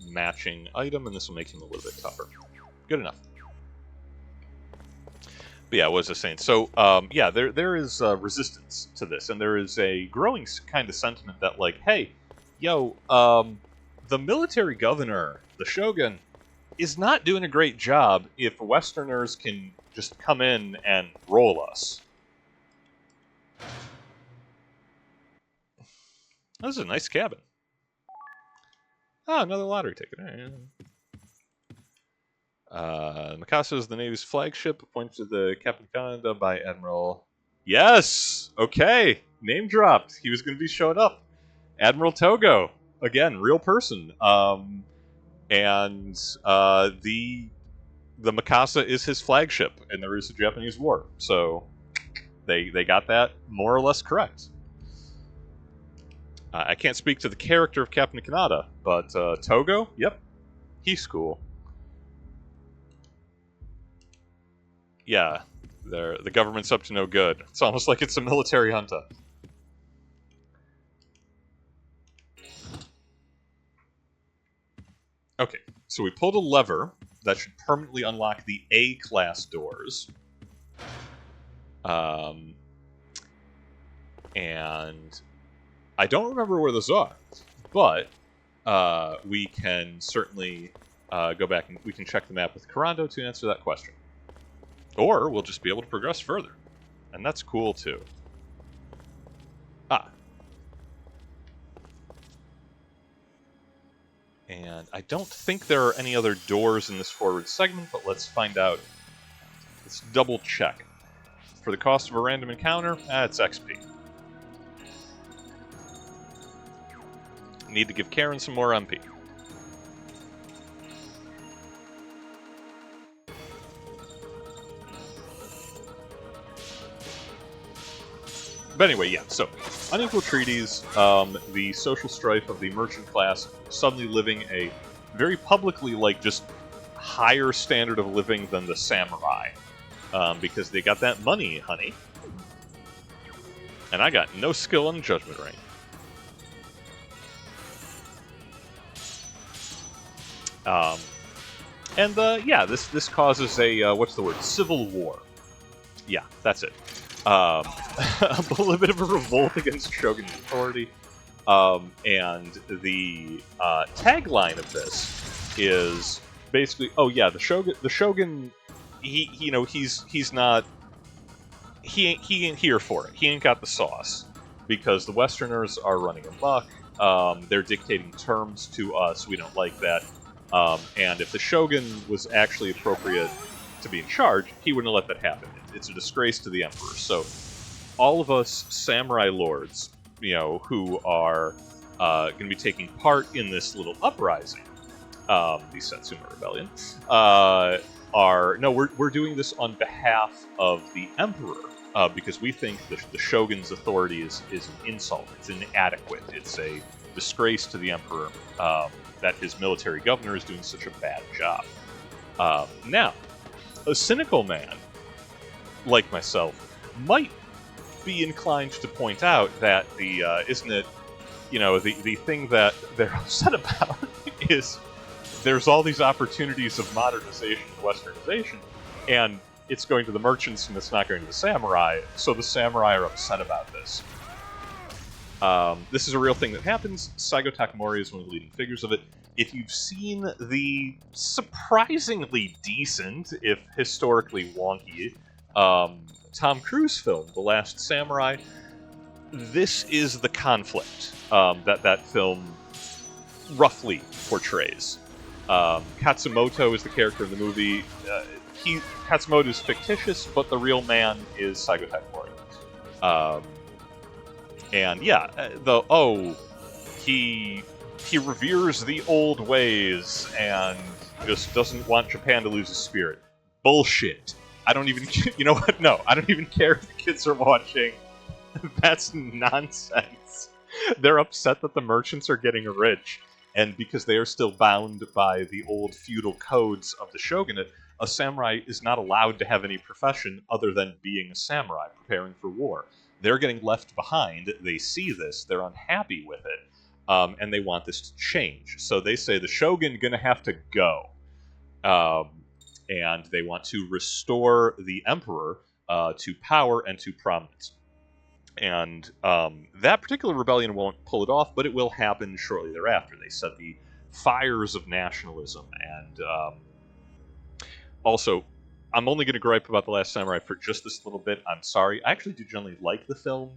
Speaker 1: matching item, and this will make him a little bit tougher. Good enough. But yeah, what was I saying? So, yeah, there is resistance to this, and there is a growing kind of sentiment that, like, hey, yo, the military governor, the shogun, is not doing a great job if Westerners can just come in and roll us. This is a nice cabin. Oh, another lottery ticket. Mikasa is the Navy's flagship, appointed to the Captain Canada by Admiral... Yes! Okay! Name dropped. He was going to be showing up. Admiral Togo. Again, real person. And the Mikasa is his flagship in the Russo-Japanese War. So they got that more or less correct. I can't speak to the character of Captain Kanata, but Togo, yep, he's cool. Yeah, the government's up to no good. It's almost like it's a military junta. Okay, so we pulled a lever that should permanently unlock the A-class doors. And I don't remember where those are, but we can certainly go back and we can check the map with Kurando to answer that question. Or we'll just be able to progress further. And that's cool, too. Ah. And I don't think there are any other doors in this forward segment, but let's find out. Let's double check. For the cost of a random encounter, it's XP. Need to give Karen some more MP. But anyway, yeah, so, unequal treaties, the social strife of the merchant class suddenly living a very publicly, like, just higher standard of living than the samurai. Because they got that money, honey. And I got no skill on Judgment Ring. Yeah, this causes a, what's the word? Civil war. Yeah, that's it. A little bit of a revolt against Shogun's authority. And the tagline of this is basically, oh yeah, the Shogun, he's not, he ain't here for it. He ain't got the sauce because the Westerners are running amok. They're dictating terms to us. We don't like that. And if the Shogun was actually appropriate to be in charge, he wouldn't have let that happen. It's a disgrace to the Emperor. So, all of us samurai lords, who are going to be taking part in this little uprising, the Satsuma Rebellion, we're doing this on behalf of the Emperor, because we think the Shogun's authority is an insult. It's inadequate. It's a disgrace to the Emperor that his military governor is doing such a bad job. Now, a cynical man like myself might be inclined to point out that the thing that they're upset about is there's all these opportunities of modernization and westernization, and it's going to the merchants and it's not going to the samurai, so the samurai are upset about this. This is a real thing that happens. Saigo Takamori is one of the leading figures of it. If you've seen the surprisingly decent, if historically wonky, Tom Cruise film, The Last Samurai, this is the conflict that film roughly portrays. Katsumoto is the character in the movie. Katsumoto is fictitious, but the real man is Saigo Takemori. And yeah, he reveres the old ways and just doesn't want Japan to lose his spirit. Bullshit. I don't even, you know what? No, I don't even care if the kids are watching. That's nonsense. They're upset that the merchants are getting rich, and because they are still bound by the old feudal codes of the shogunate, a samurai is not allowed to have any profession other than being a samurai, preparing for war. They're getting left behind. They see this. They're unhappy with it, and they want this to change. So they say the shogun gonna have to go, and they want to restore the emperor to power and to prominence. And that particular rebellion won't pull it off, but it will happen shortly thereafter. They set the fires of nationalism, and also, I'm only going to gripe about The Last Samurai for just this little bit. I'm sorry. I actually do generally like the film.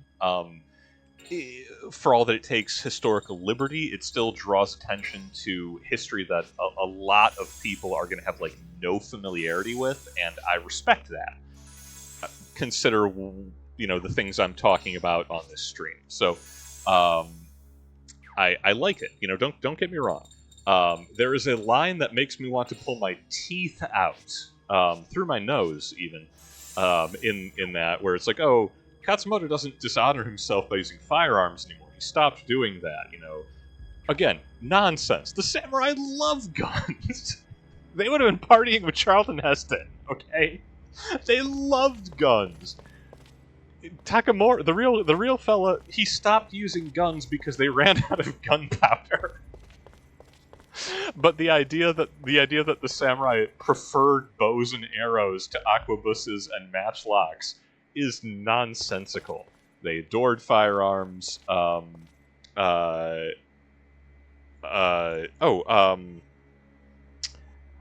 Speaker 1: For all that it takes historical liberty, it still draws attention to history that a lot of people are going to have like no familiarity with, and I respect that. Consider, you know, the things I'm talking about on this stream. So, I like it. You know, don't get me wrong. There is a line that makes me want to pull my teeth out, through my nose even, in that, where it's like, oh, Katsumoto doesn't dishonor himself by using firearms anymore. He stopped doing that, you know. Again, nonsense. The samurai love guns. They would have been partying with Charlton Heston, okay? They loved guns. Takamori, the real fella, he stopped using guns because they ran out of gunpowder. But the idea that the samurai preferred bows and arrows to arquebuses and matchlocks is nonsensical. They adored firearms. Why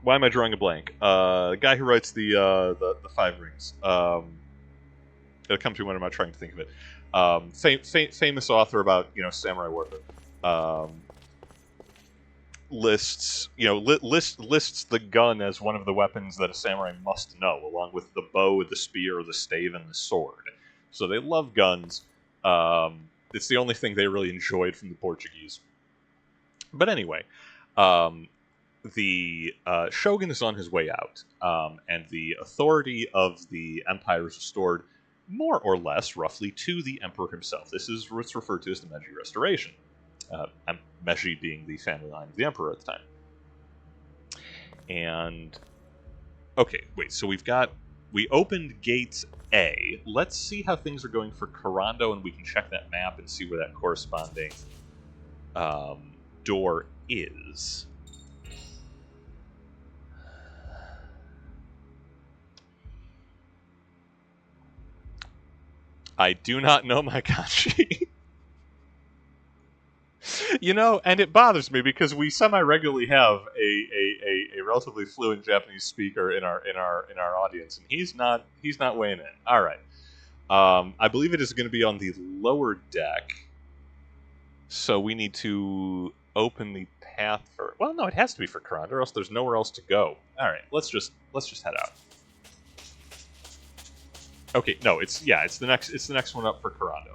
Speaker 1: am I drawing a blank? The guy who writes the Five Rings. It'll come to me when I'm not trying to think of it. Famous author about, you know, samurai warfare. Lists the gun as one of the weapons that a samurai must know, along with the bow, the spear, the stave, and the sword. So they love guns. It's the only thing they really enjoyed from the Portuguese. But anyway, the shogun is on his way out, and the authority of the empire is restored more or less, roughly, to the emperor himself. This is what's referred to as the Meiji Restoration. Meiji being the family line of the emperor at the time. And okay, wait. So we opened Gate A. Let's see how things are going for Karando, and we can check that map and see where that corresponding door is. I do not know my kanji. You know, and it bothers me because we semi-regularly have a relatively fluent Japanese speaker in our audience, and he's not weighing in. All right, I believe it is going to be on the lower deck, so we need to open the path for. Well, no, it has to be for Karanda, or else there's nowhere else to go. All right, let's just head out. Okay, no, it's the next one up for Karando.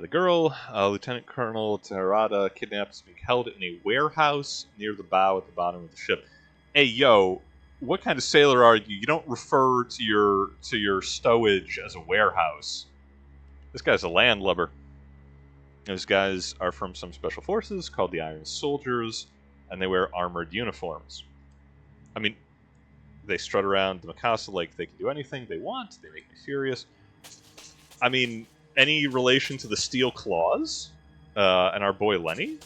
Speaker 1: The girl, Lieutenant Colonel Terada, kidnapped, is being held in a warehouse near the bow at the bottom of the ship. Hey, yo, what kind of sailor are you? You don't refer to your stowage as a warehouse. This guy's a landlubber. Those guys are from some special forces called the Iron Soldiers, and they wear armored uniforms. I mean, they strut around the Mikasa like they can do anything they want. They make me furious. I mean, any relation to the Steel Claws and our boy Lenny?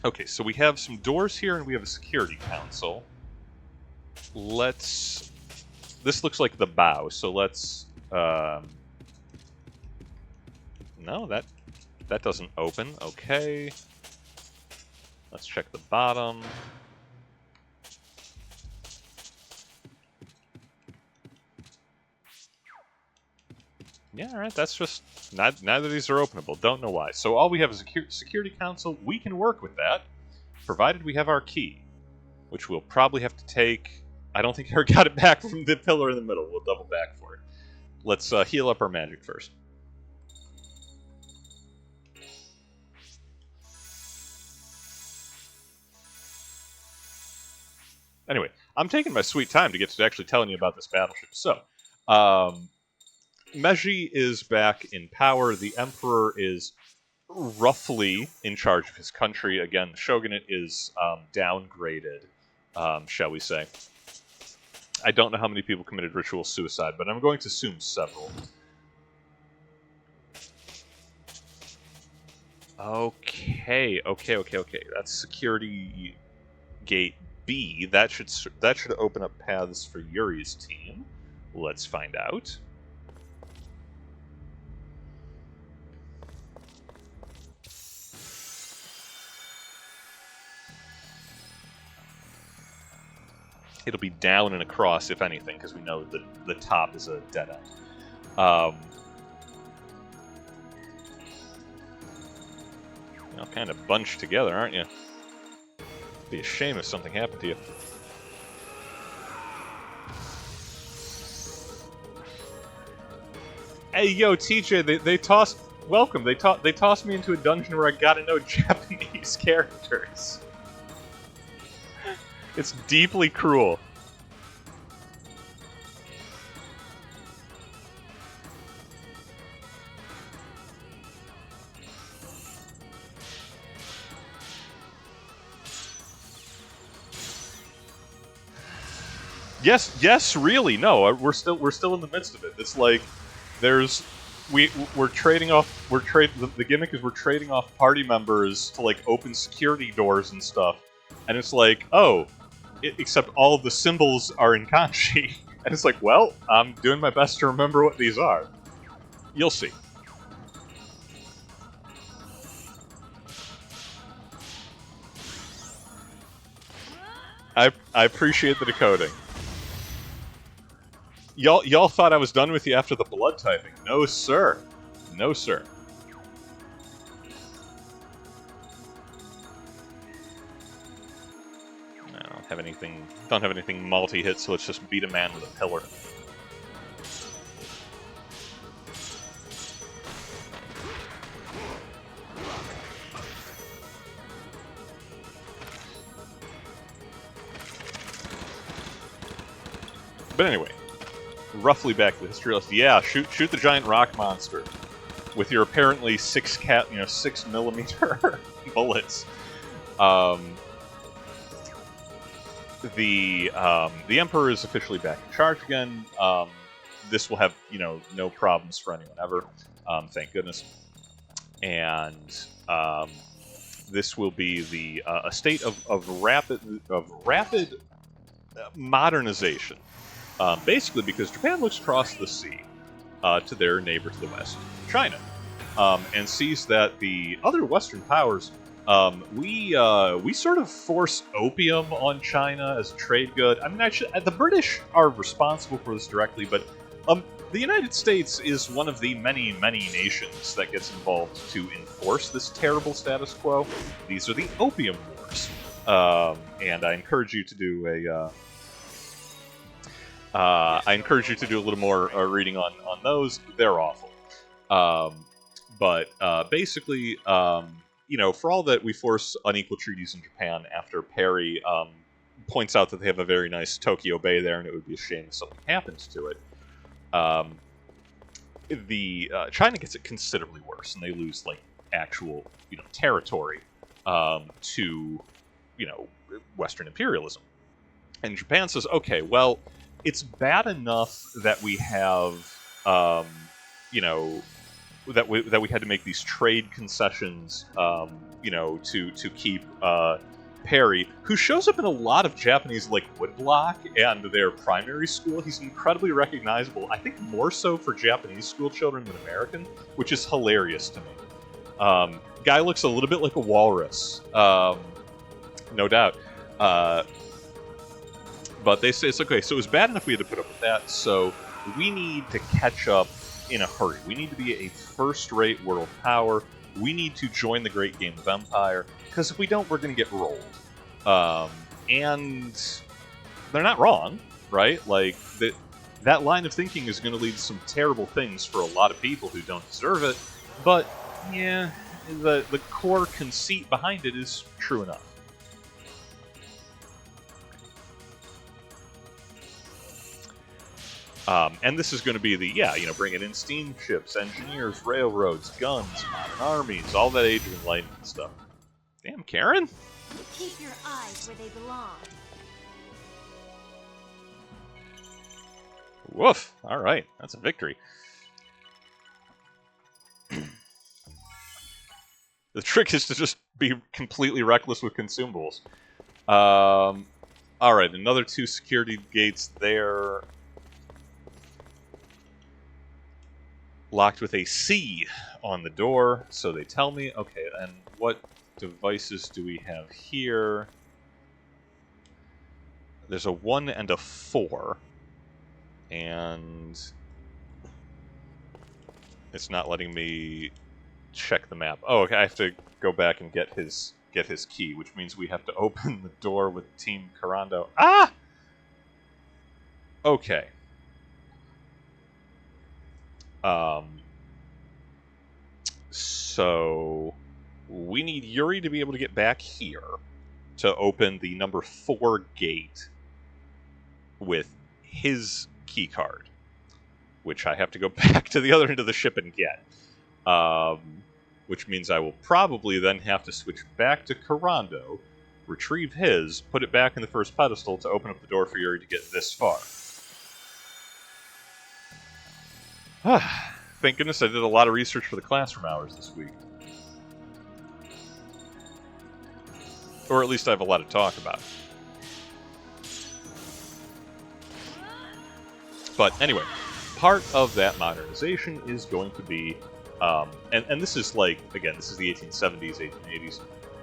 Speaker 1: Okay, so we have some doors here, and we have a security council. This looks like the bow, so let's... no, that doesn't open. Okay. Let's check the bottom. Yeah, all right. That's just neither of these are openable. Don't know why. So all we have is a security council. We can work with that, provided we have our key, which we'll probably have to take. I don't think I ever got it back from the pillar in the middle. We'll double back for it. Let's heal up our magic first. Anyway, I'm taking my sweet time to get to actually telling you about this battleship. So, Meiji is back in power. The Emperor is roughly in charge of his country. Again, the shogunate is downgraded, shall we say. I don't know how many people committed ritual suicide, but I'm going to assume several. Okay. That's security gate B. That should open up paths for Yuri's team. Let's find out. It'll be down and across, if anything, because we know that the top is a dead end. You're all kind of bunched together, aren't you? It'd be a shame if something happened to you. Hey, yo, TJ, they tossed... Welcome, they tossed me into a dungeon where I gotta know Japanese characters. It's deeply cruel. Yes, really. No, we're still in the midst of it. It's like we're trading off. The gimmick is we're trading off party members to like open security doors and stuff, and it's like, oh. Except all of the symbols are in kanji. And it's like, well, I'm doing my best to remember what these are. You'll see. I appreciate the decoding. Y'all thought I was done with you after the blood typing. No, sir. No, sir. Don't have anything multi-hit, so let's just beat a man with a pillar. But anyway, roughly back to the history lesson. Yeah, shoot the giant rock monster with your apparently 6mm bullets. The Emperor is officially back in charge again. This will have no problems for anyone ever, thank goodness. And this will be a state of rapid modernization, basically because Japan looks across the sea to their neighbor to the west, China, and sees that the other Western powers. We sort of force opium on China as a trade good. I mean, actually, the British are responsible for this directly, but the United States is one of the many, many nations that gets involved to enforce this terrible status quo. These are the Opium Wars, and I encourage you to do a little more reading on those. They're awful, but basically. For all that we force unequal treaties in Japan after Perry points out that they have a very nice Tokyo Bay there, and it would be a shame if something happens to it. China gets it considerably worse, and they lose like actual territory to Western imperialism. And Japan says, okay, well, it's bad enough that we have that we had to make these trade concessions, to keep Perry, who shows up in a lot of Japanese woodblock and their primary school. He's incredibly recognizable. I think more so for Japanese school children than American, which is hilarious to me. Guy looks a little bit like a walrus, no doubt. But they say it's okay. So it was bad enough we had to put up with that. So we need to catch up in a hurry. We need to be a first-rate world power. We need to join the great game of Empire, because if we don't, we're going to get rolled. And they're not wrong, right? Like, that line of thinking is going to lead to some terrible things for a lot of people who don't deserve it, but, yeah, the core conceit behind it is true enough. And this is going to be the, bringing in steamships, engineers, railroads, guns, modern armies, all that Age of Enlightenment stuff. Damn, Karen?
Speaker 6: Keep your eyes where they belong.
Speaker 1: Woof! Alright, that's a victory. The trick is to just be completely reckless with consumables. Alright, another 2 security gates there. Locked with a C on the door, so they tell me. Okay, and what devices do we have here? There's a 1 and a 4. And it's not letting me check the map. Oh, okay, I have to go back and get his key, which means we have to open the door with Team Karando. Ah! Okay. So we need Yuri to be able to get back here to open the number 4 gate with his key card, which I have to go back to the other end of the ship and get. Which means I will probably then have to switch back to Karando, retrieve his, put it back in the first pedestal to open up the door for Yuri to get this far. Thank goodness I did a lot of research for the classroom hours this week. Or at least I have a lot to talk about. But anyway, part of that modernization is going to be, and this is like, again, this is the 1870s,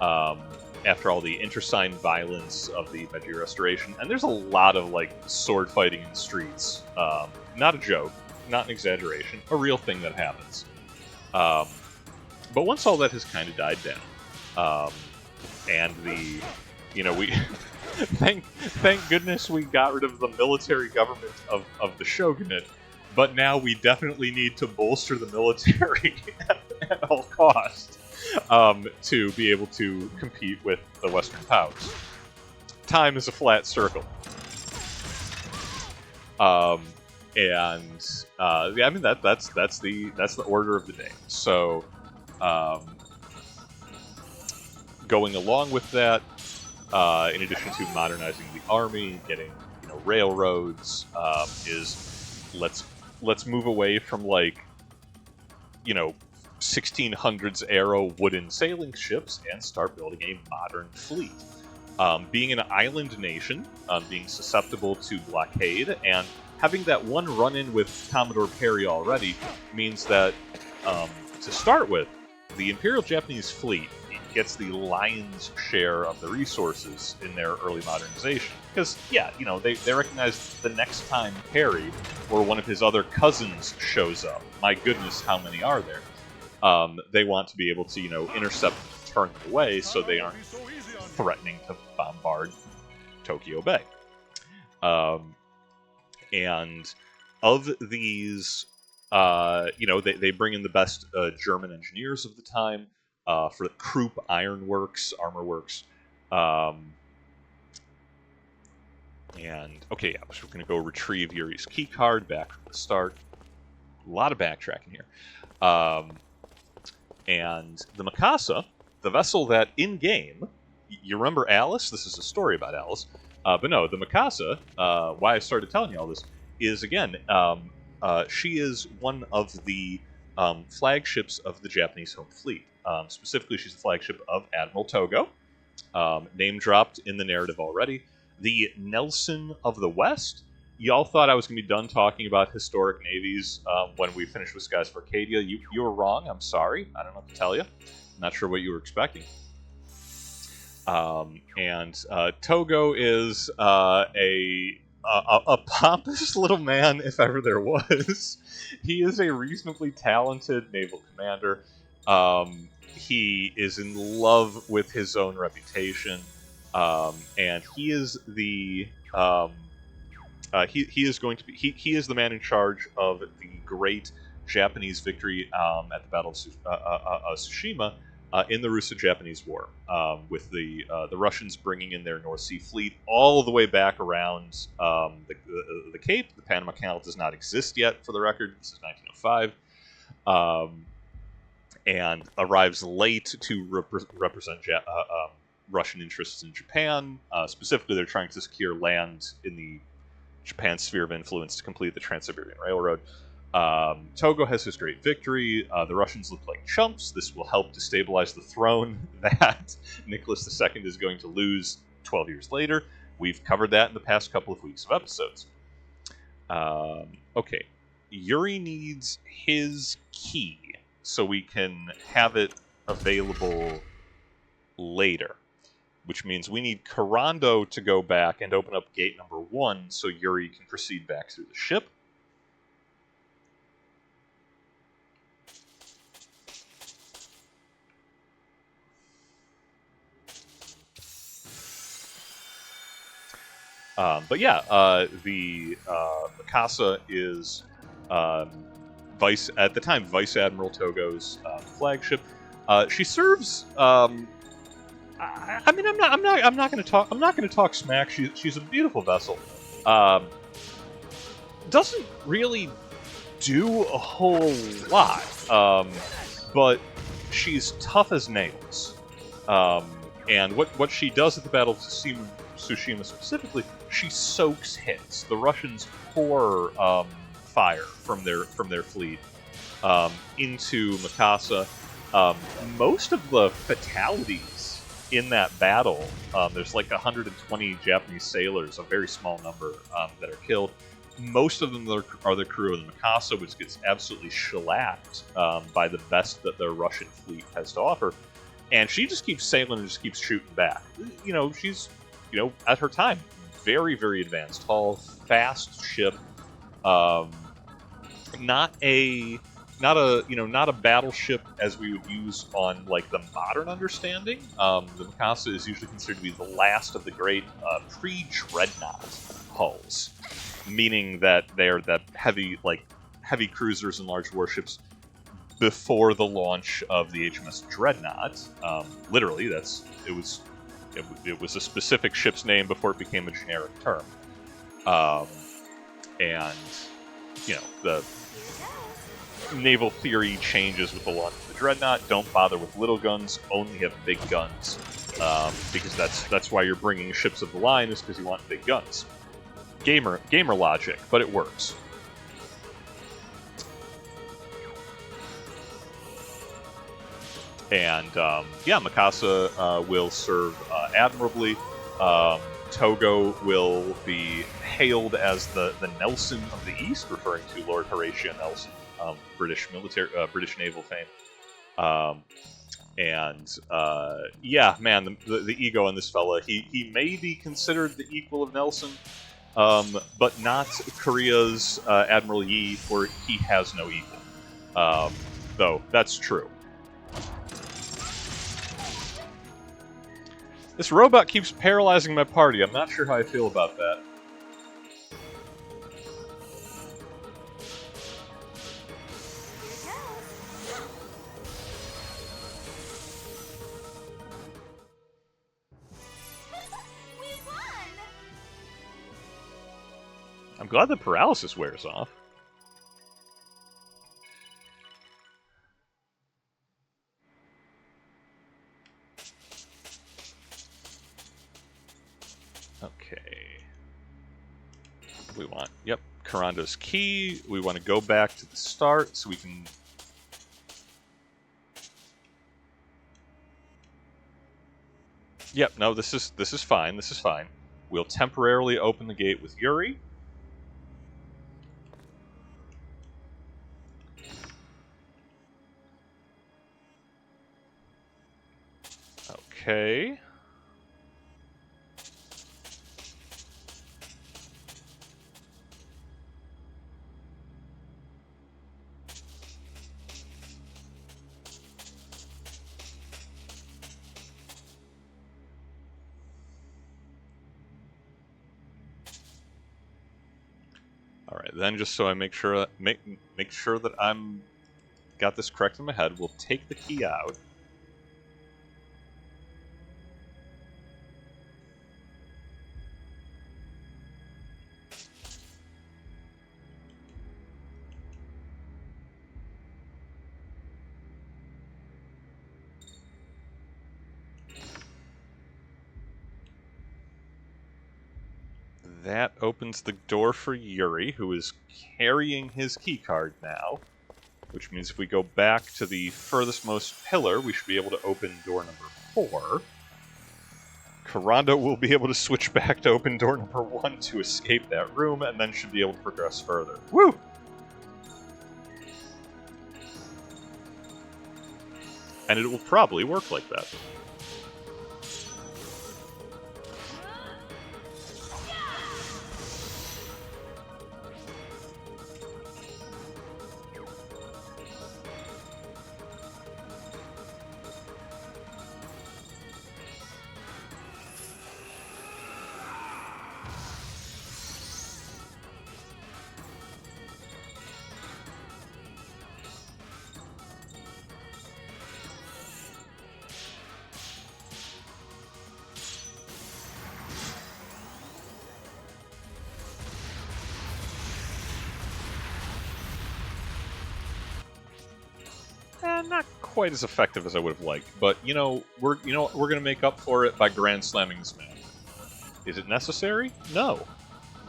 Speaker 1: 1880s, after all the intersign violence of the Meiji Restoration, and there's a lot of like sword fighting in the streets. Not a joke. Not an exaggeration, a real thing that happens. But once all that has kind of died down, and we, thank goodness we got rid of the military government of the shogunate, but now we definitely need to bolster the military at all costs to be able to compete with the Western powers. Time is a flat circle. And I mean that's the order of the day. So, going along with that, in addition to modernizing the army, getting railroads, is let's move away from 1600s era wooden sailing ships and start building a modern fleet. Being an island nation, being susceptible to blockade, and having that one run-in with Commodore Perry already means that, to start with, the Imperial Japanese fleet gets the lion's share of the resources in their early modernization. Because, they recognize the next time Perry or one of his other cousins shows up, my goodness, how many are there? They want to be able to, intercept, turn them away so they aren't threatening to bombard Tokyo Bay. And of these, they bring in the best German engineers of the time for the Krupp Iron Works, Armor Works. And, okay, so we're going to go retrieve Yuri's key card back from the start. A lot of backtracking here. And the Mikasa, the vessel that in-game, you remember Alice? This is a story about Alice. But no, the Mikasa, why I started telling you all this, is, again, she is one of the flagships of the Japanese home fleet. Specifically, she's the flagship of Admiral Togo, name dropped in the narrative already. The Nelson of the West. Y'all thought I was going to be done talking about historic navies when we finished with Skies for Arcadia. You were wrong. I'm sorry. I don't know what to tell you. I'm not sure what you were expecting. And Togo is a a pompous little man, if ever there was. He is a reasonably talented naval commander. He is in love with his own reputation, and he is the he is going to be he is the man in charge of the great Japanese victory at the Battle of Tsushima in the Russo-Japanese War, with the Russians bringing in their North Sea fleet all the way back around the Cape. The Panama Canal does not exist yet, for the record. This is 1905, and arrives late to represent Russian interests in Japan. Specifically, they're trying to secure land in the Japan's sphere of influence to complete the Trans-Siberian Railroad. Togo has his great victory. The Russians look like chumps. This will help destabilize the throne that Nicholas II is going to lose 12 years later. We've covered that in the past couple of weeks of episodes. Okay. Yuri needs his key so we can have it available later, which means we need Karando to go back and open up gate number 1 so Yuri can proceed back through the ship. But yeah, the Mikasa is Vice Admiral Togo's flagship. She serves. I mean, I'm not going to talk smack. She's a beautiful vessel. Doesn't really do a whole lot, but she's tough as nails. And what she does at the Battle of Tsushima specifically, she soaks hits. The Russians pour fire from their fleet into Mikasa. Most of the fatalities in that battle, there's like 120 Japanese sailors, a very small number that are killed. Most of them are the crew of the Mikasa, which gets absolutely shellacked by the best that the Russian fleet has to offer. And she just keeps sailing and just keeps shooting back. You know, she's, at her time, very, very advanced, tall, fast ship. Not a battleship as we would use on like the modern understanding. The Mikasa is usually considered to be the last of the great pre-dreadnought hulls, meaning that they're the heavy cruisers and large warships before the launch of the HMS Dreadnought. Literally, it was a specific ship's name before it became a generic term. And the naval theory changes with the launch of the Dreadnought. Don't bother with little guns, only have big guns, because that's why you're bringing ships of the line, is because you want big guns. Gamer logic, but it works. And Mikasa will serve admirably. Togo will be hailed as the Nelson of the East, referring to Lord Horatio Nelson, British naval fame. The ego in this fella. He may be considered the equal of Nelson, but not Korea's Admiral Yi, for he has no equal. Though that's true. This robot keeps paralyzing my party. I'm not sure how I feel about that.
Speaker 6: We won!
Speaker 1: I'm glad the paralysis wears off. Okay. We want, Karando's key. We want to go back to the start so we can... Yep, no, this is fine. This is fine. We'll temporarily open the gate with Yuri. Okay. All right, then just so I make sure that I'm got this correct in my head, we'll take the key out. That opens the door for Yuri, who is carrying his keycard now. Which means if we go back to the furthest most pillar, we should be able to open door number 4. Karando will be able to switch back to open door number 1 to escape that room, and then should be able to progress further. Woo! And it will probably work like that. Not quite as effective as I would have liked, but we're gonna make up for it by grand slamming this man. Is it necessary? No.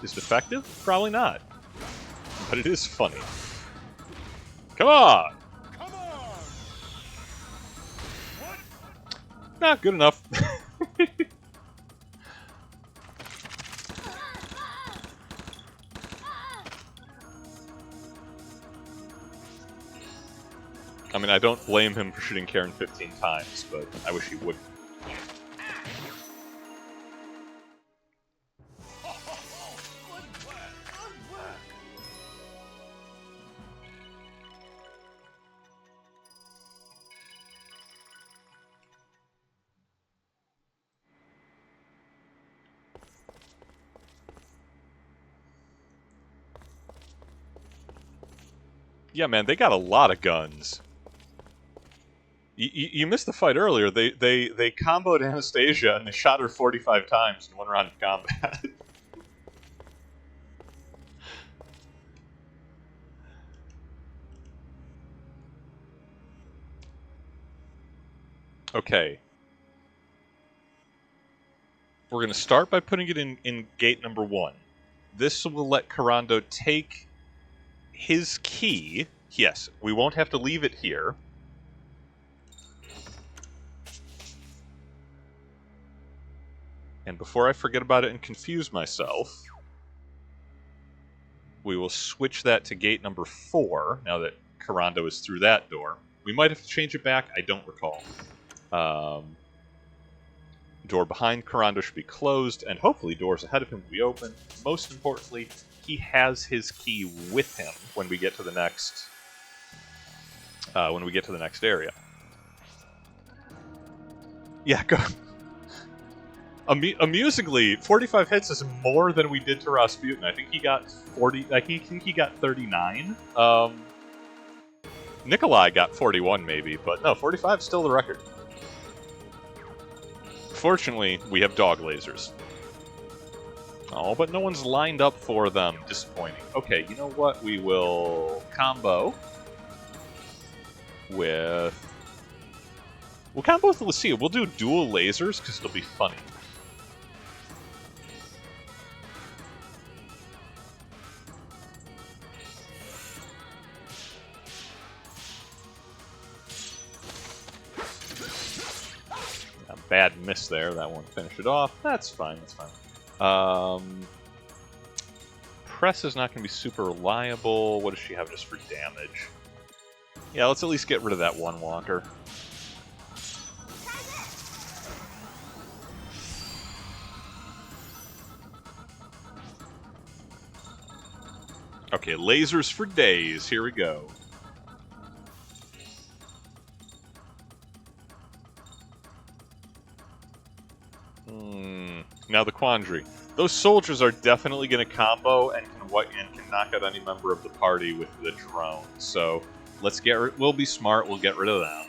Speaker 1: Is it effective? Probably not. But it is funny. Come on!
Speaker 4: Come on! What?
Speaker 1: Not good enough. I mean, I don't blame him for shooting Karen 15 times, but I wish he wouldn't. Yeah, man, they got a lot of guns. You missed the fight earlier. They comboed Anastasia and they shot her 45 times in one round of combat. Okay. We're going to start by putting it in gate number 1. This will let Karando take his key. Yes, we won't have to leave it here. And before I forget about it and confuse myself, we will switch that to gate number 4, now that Karando is through that door. We might have to change it back, I don't recall. Door behind Karando should be closed, and hopefully doors ahead of him will be open. Most importantly, he has his key with him when we get to the next area. Yeah, go. Amusingly, 45 hits is more than we did to Rasputin. I think he got 40. I think he got 39. Nikolai got 41 maybe, but no, 45 is still the record. Fortunately, we have dog lasers. Oh, but no one's lined up for them. Disappointing. Okay, you know what? We will combo with... We'll combo with Lucia. We'll do dual lasers, because it'll be funny. Bad miss there. That won't finish it off. That's fine. That's fine. Press is not going to be super reliable. What does she have just for damage? Yeah, let's at least get rid of that one walker. Okay, lasers for days. Here we go. Now the quandary. Those soldiers are definitely going to combo and can knock out any member of the party with the drone. So let's we'll be smart. We'll get rid of them.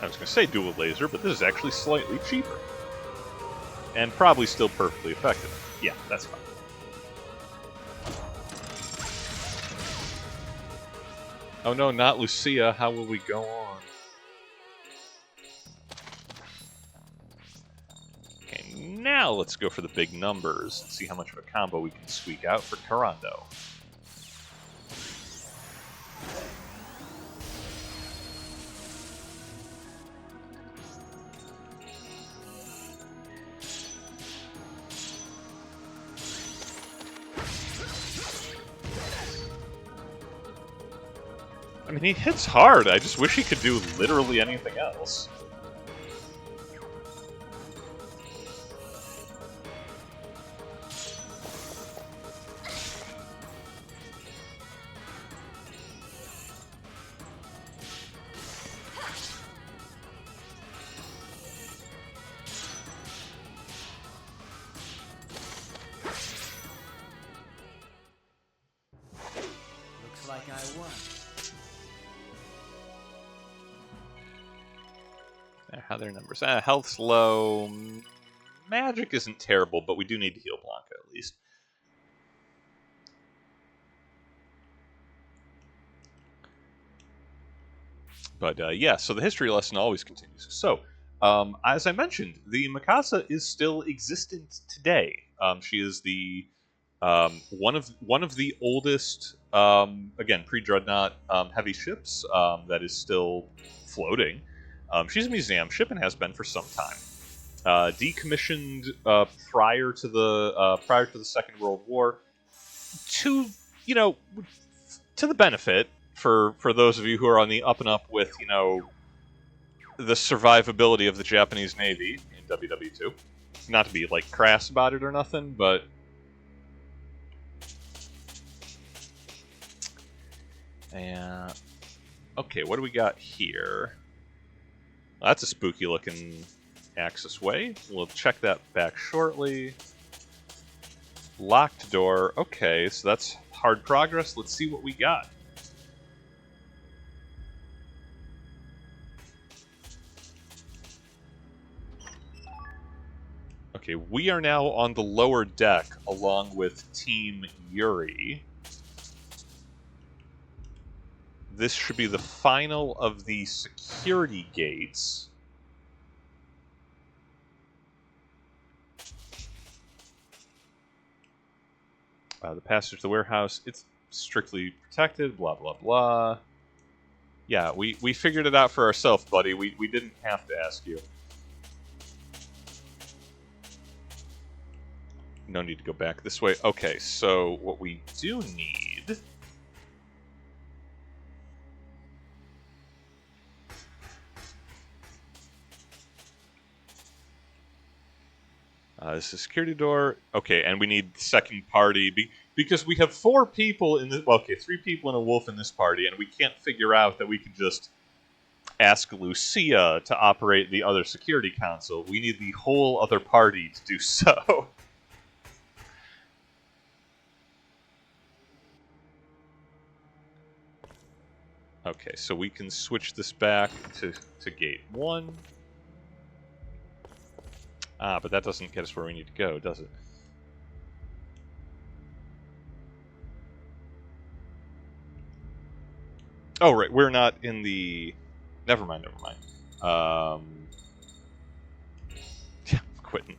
Speaker 1: I was going to say dual laser, but this is actually slightly cheaper. And probably still perfectly effective. Yeah, that's fine. Oh no, not Lucia. How will we go on? Okay, now let's go for the big numbers and see how much of a combo we can squeak out for Tarondo. I mean, he hits hard. I just wish he could do literally anything else.
Speaker 5: Looks like I won.
Speaker 1: How are their numbers? Health's low. Magic isn't terrible, but we do need to heal Blanca at least. But yeah, so the history lesson always continues. So, as I mentioned, the Mikasa is still existent today. She is the one of the oldest, again, pre-Dreadnought heavy ships that is still floating. She's a museum ship and has been for some time. Decommissioned prior to the Second World War, to to the benefit for those of you who are on the up and up with the survivability of the Japanese Navy in WW2. Not to be like crass about it or nothing, but okay, what do we got here? Well, that's a spooky looking access way. We'll check that back shortly. Locked door. Okay, so that's hard progress. Let's see what we got. Okay, we are now on the lower deck along with Team Yuri. This should be the final of the security gates. The passage to the warehouse, it's strictly protected, blah, blah, blah. Yeah, we figured it out for ourselves, buddy. We didn't have to ask you. No need to go back this way. Okay, so what we do need... this is a security door. Okay, and we need the second party because we have 4 people in this. Well, okay, 3 people and a wolf in this party, and we can't figure out that we can just ask Lucia to operate the other security console. We need the whole other party to do so. Okay, so we can switch this back to gate 1. Ah, but that doesn't get us where we need to go, does it? Oh, right, we're not in the... Never mind. Yeah, I'm quitting.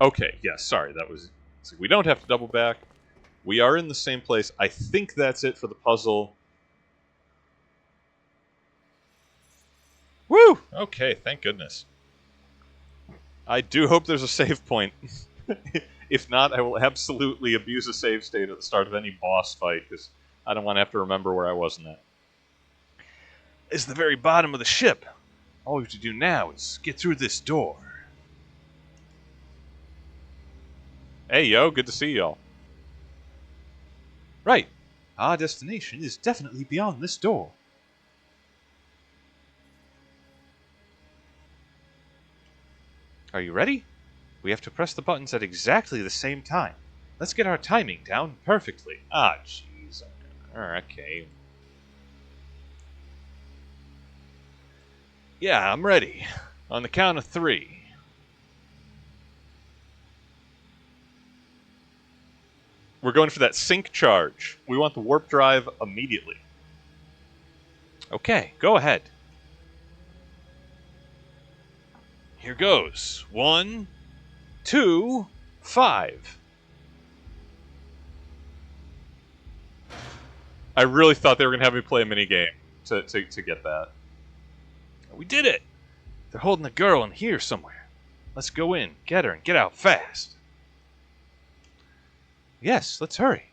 Speaker 1: Okay, yeah, sorry, that was... So we don't have to double back. We are in the same place. I think that's it for the puzzle. Woo! Okay, thank goodness. I do hope there's a save point. If not, I will absolutely abuse a save state at the start of any boss fight, because I don't want to have to remember where I was in that. is the very bottom of the ship. All we have to do now is get through this door. Hey, yo, good to see y'all. Right. Our destination is definitely beyond this door. Are you ready? We have to press the buttons at exactly the same time. Let's get our timing down perfectly. Ah, jeez. Okay. Yeah, I'm ready. On the count of 3. We're going for that sync charge. We want the warp drive immediately. Okay, go ahead. Here goes. 1, 2, 5. I really thought they were going to have me play a mini game to get that. We did it! They're holding the girl in here somewhere. Let's go in, get her, and get out fast. Yes, let's hurry.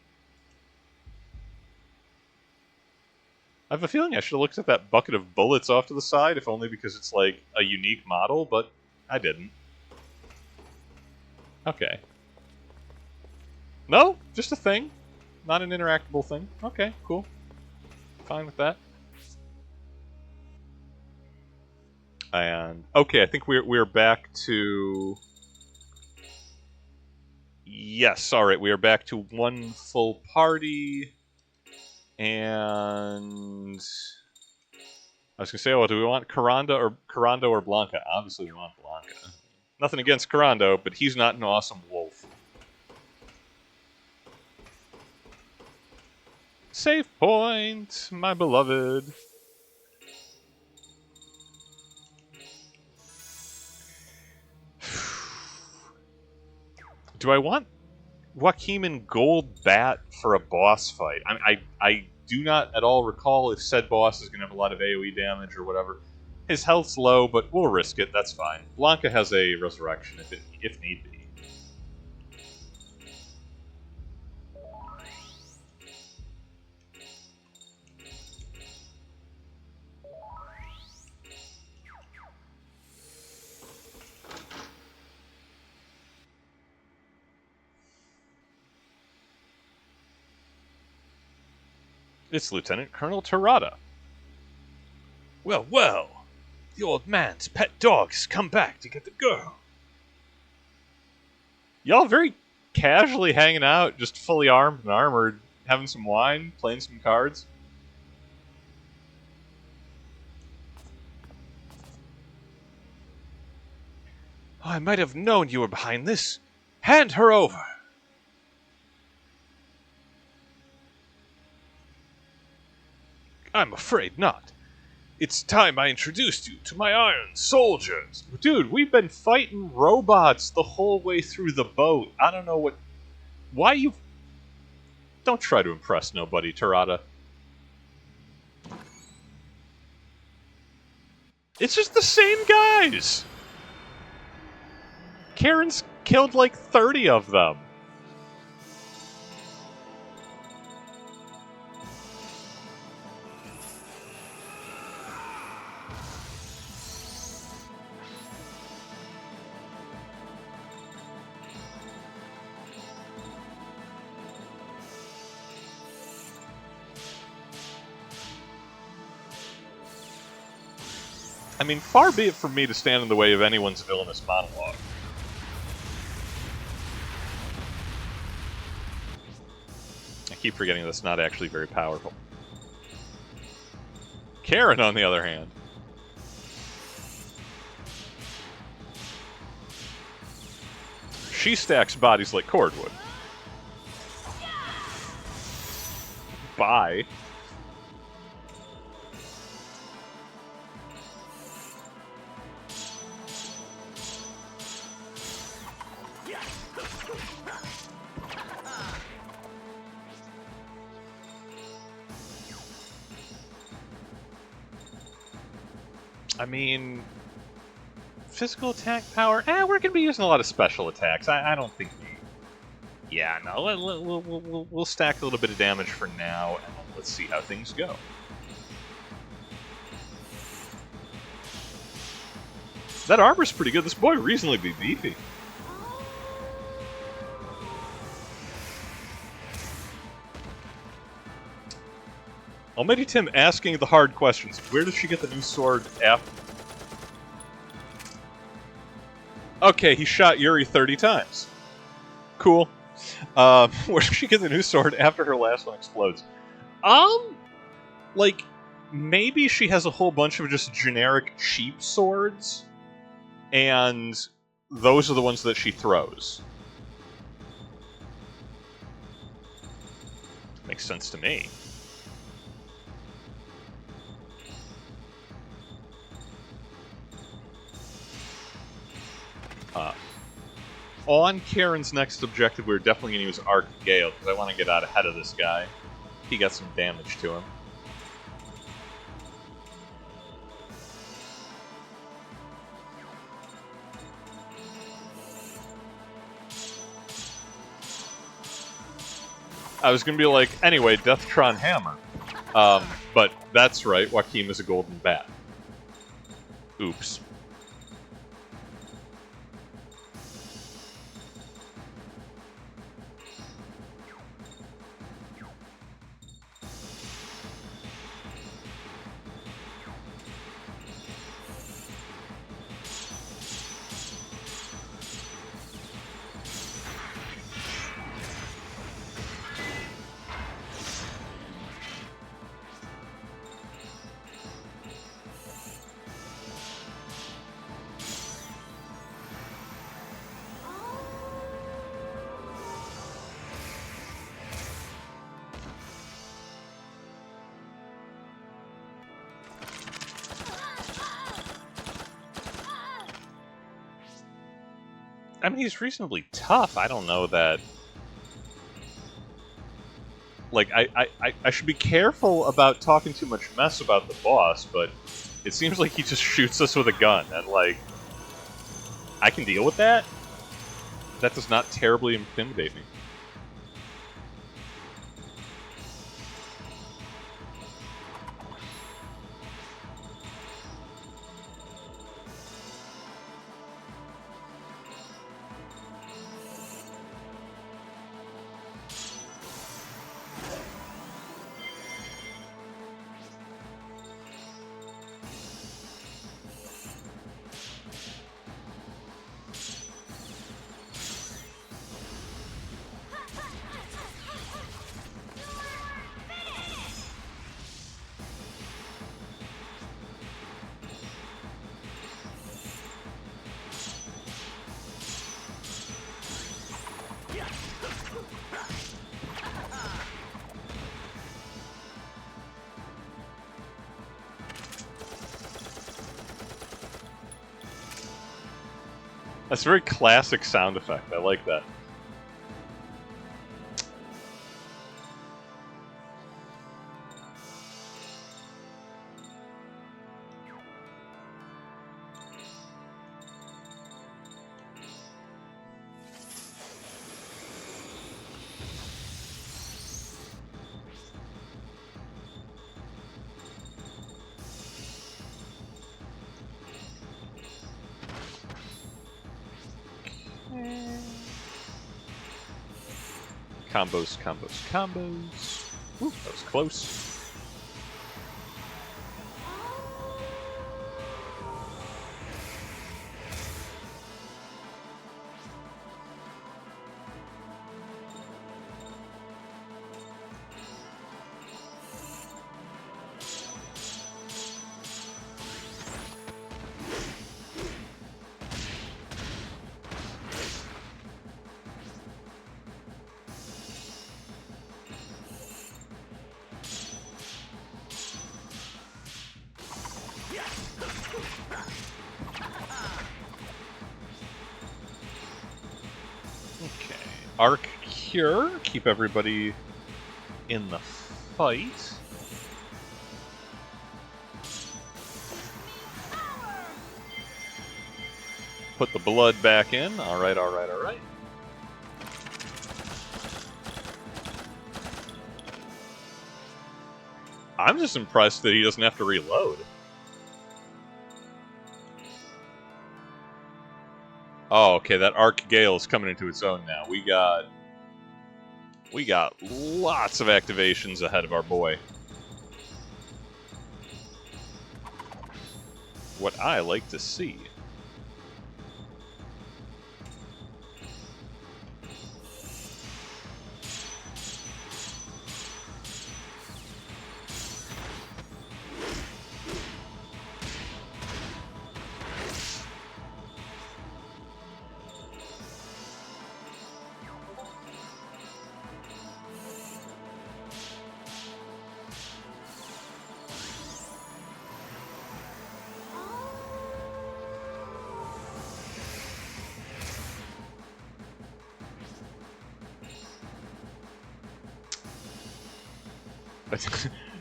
Speaker 1: I have a feeling I should have looked at that bucket of bullets off to the side, if only because it's like a unique model, but I didn't. Okay. No? Just a thing. Not an interactable thing. Okay, cool. Fine with that. And okay, I think we're back to. Yes, all right. We are back to 1 full party, and I was gonna say, well, do we want Corando or Blanca? Obviously, we want Blanca. Nothing against Corando, but he's not an awesome wolf. Save point, my beloved. Do I want Joaquin in gold bat for a boss fight? I do not at all recall if said boss is going to have a lot of AoE damage or whatever. His health's low, but we'll risk it. That's fine. Blanca has a resurrection if need be. It's Lieutenant Colonel Terada. Well, well, the old man's pet dog's come back to get the girl. Y'all very casually hanging out, just fully armed and armored, having some wine, playing some cards. Oh, I might have known you were behind this. Hand her over. I'm afraid not. It's time I introduced you to my iron soldiers. Dude, we've been fighting robots the whole way through the boat. I don't know what... Why you... Don't try to impress nobody, Terada. It's just the same guys! Karen's killed like 30 of them. I mean, far be it from me to stand in the way of anyone's villainous monologue. I keep forgetting that's not actually very powerful. Karen, on the other hand. She stacks bodies like cordwood. Bye. I mean, physical attack power. We're going to be using a lot of special attacks. I don't think we. Yeah, no. We'll stack a little bit of damage for now, and let's see how things go. That armor's pretty good. This boy reasonably beefy. Almighty Tim asking the hard questions. Where does she get the new sword after? Okay, he shot Yuri 30 times. Cool. Where does she get the new sword after her last one explodes? Like, maybe she has a whole bunch of just generic cheap swords, and those are the ones that she throws. Makes sense to me. On Karen's next objective, we're definitely going to use Arc Gale, because I want to get out ahead of this guy. He got some damage to him. I was going to be like, anyway, Deathtron Hammer. But that's right, Joachim is a golden bat. Oops. I mean, he's reasonably tough. I don't know that... Like, I should be careful about talking too much mess about the boss, but it seems like he just shoots us with a gun, and, like... I can deal with that? That does not terribly intimidate me. That's a very classic sound effect. I like that. Combos, combos, combos. Ooh, that was close. Arc Cure, keep everybody in the fight. Put the blood back in. Alright, alright, alright. I'm just impressed that he doesn't have to reload. Oh, okay, that Arc Gale is coming into its own now. We got lots of activations ahead of our boy. What I like to see.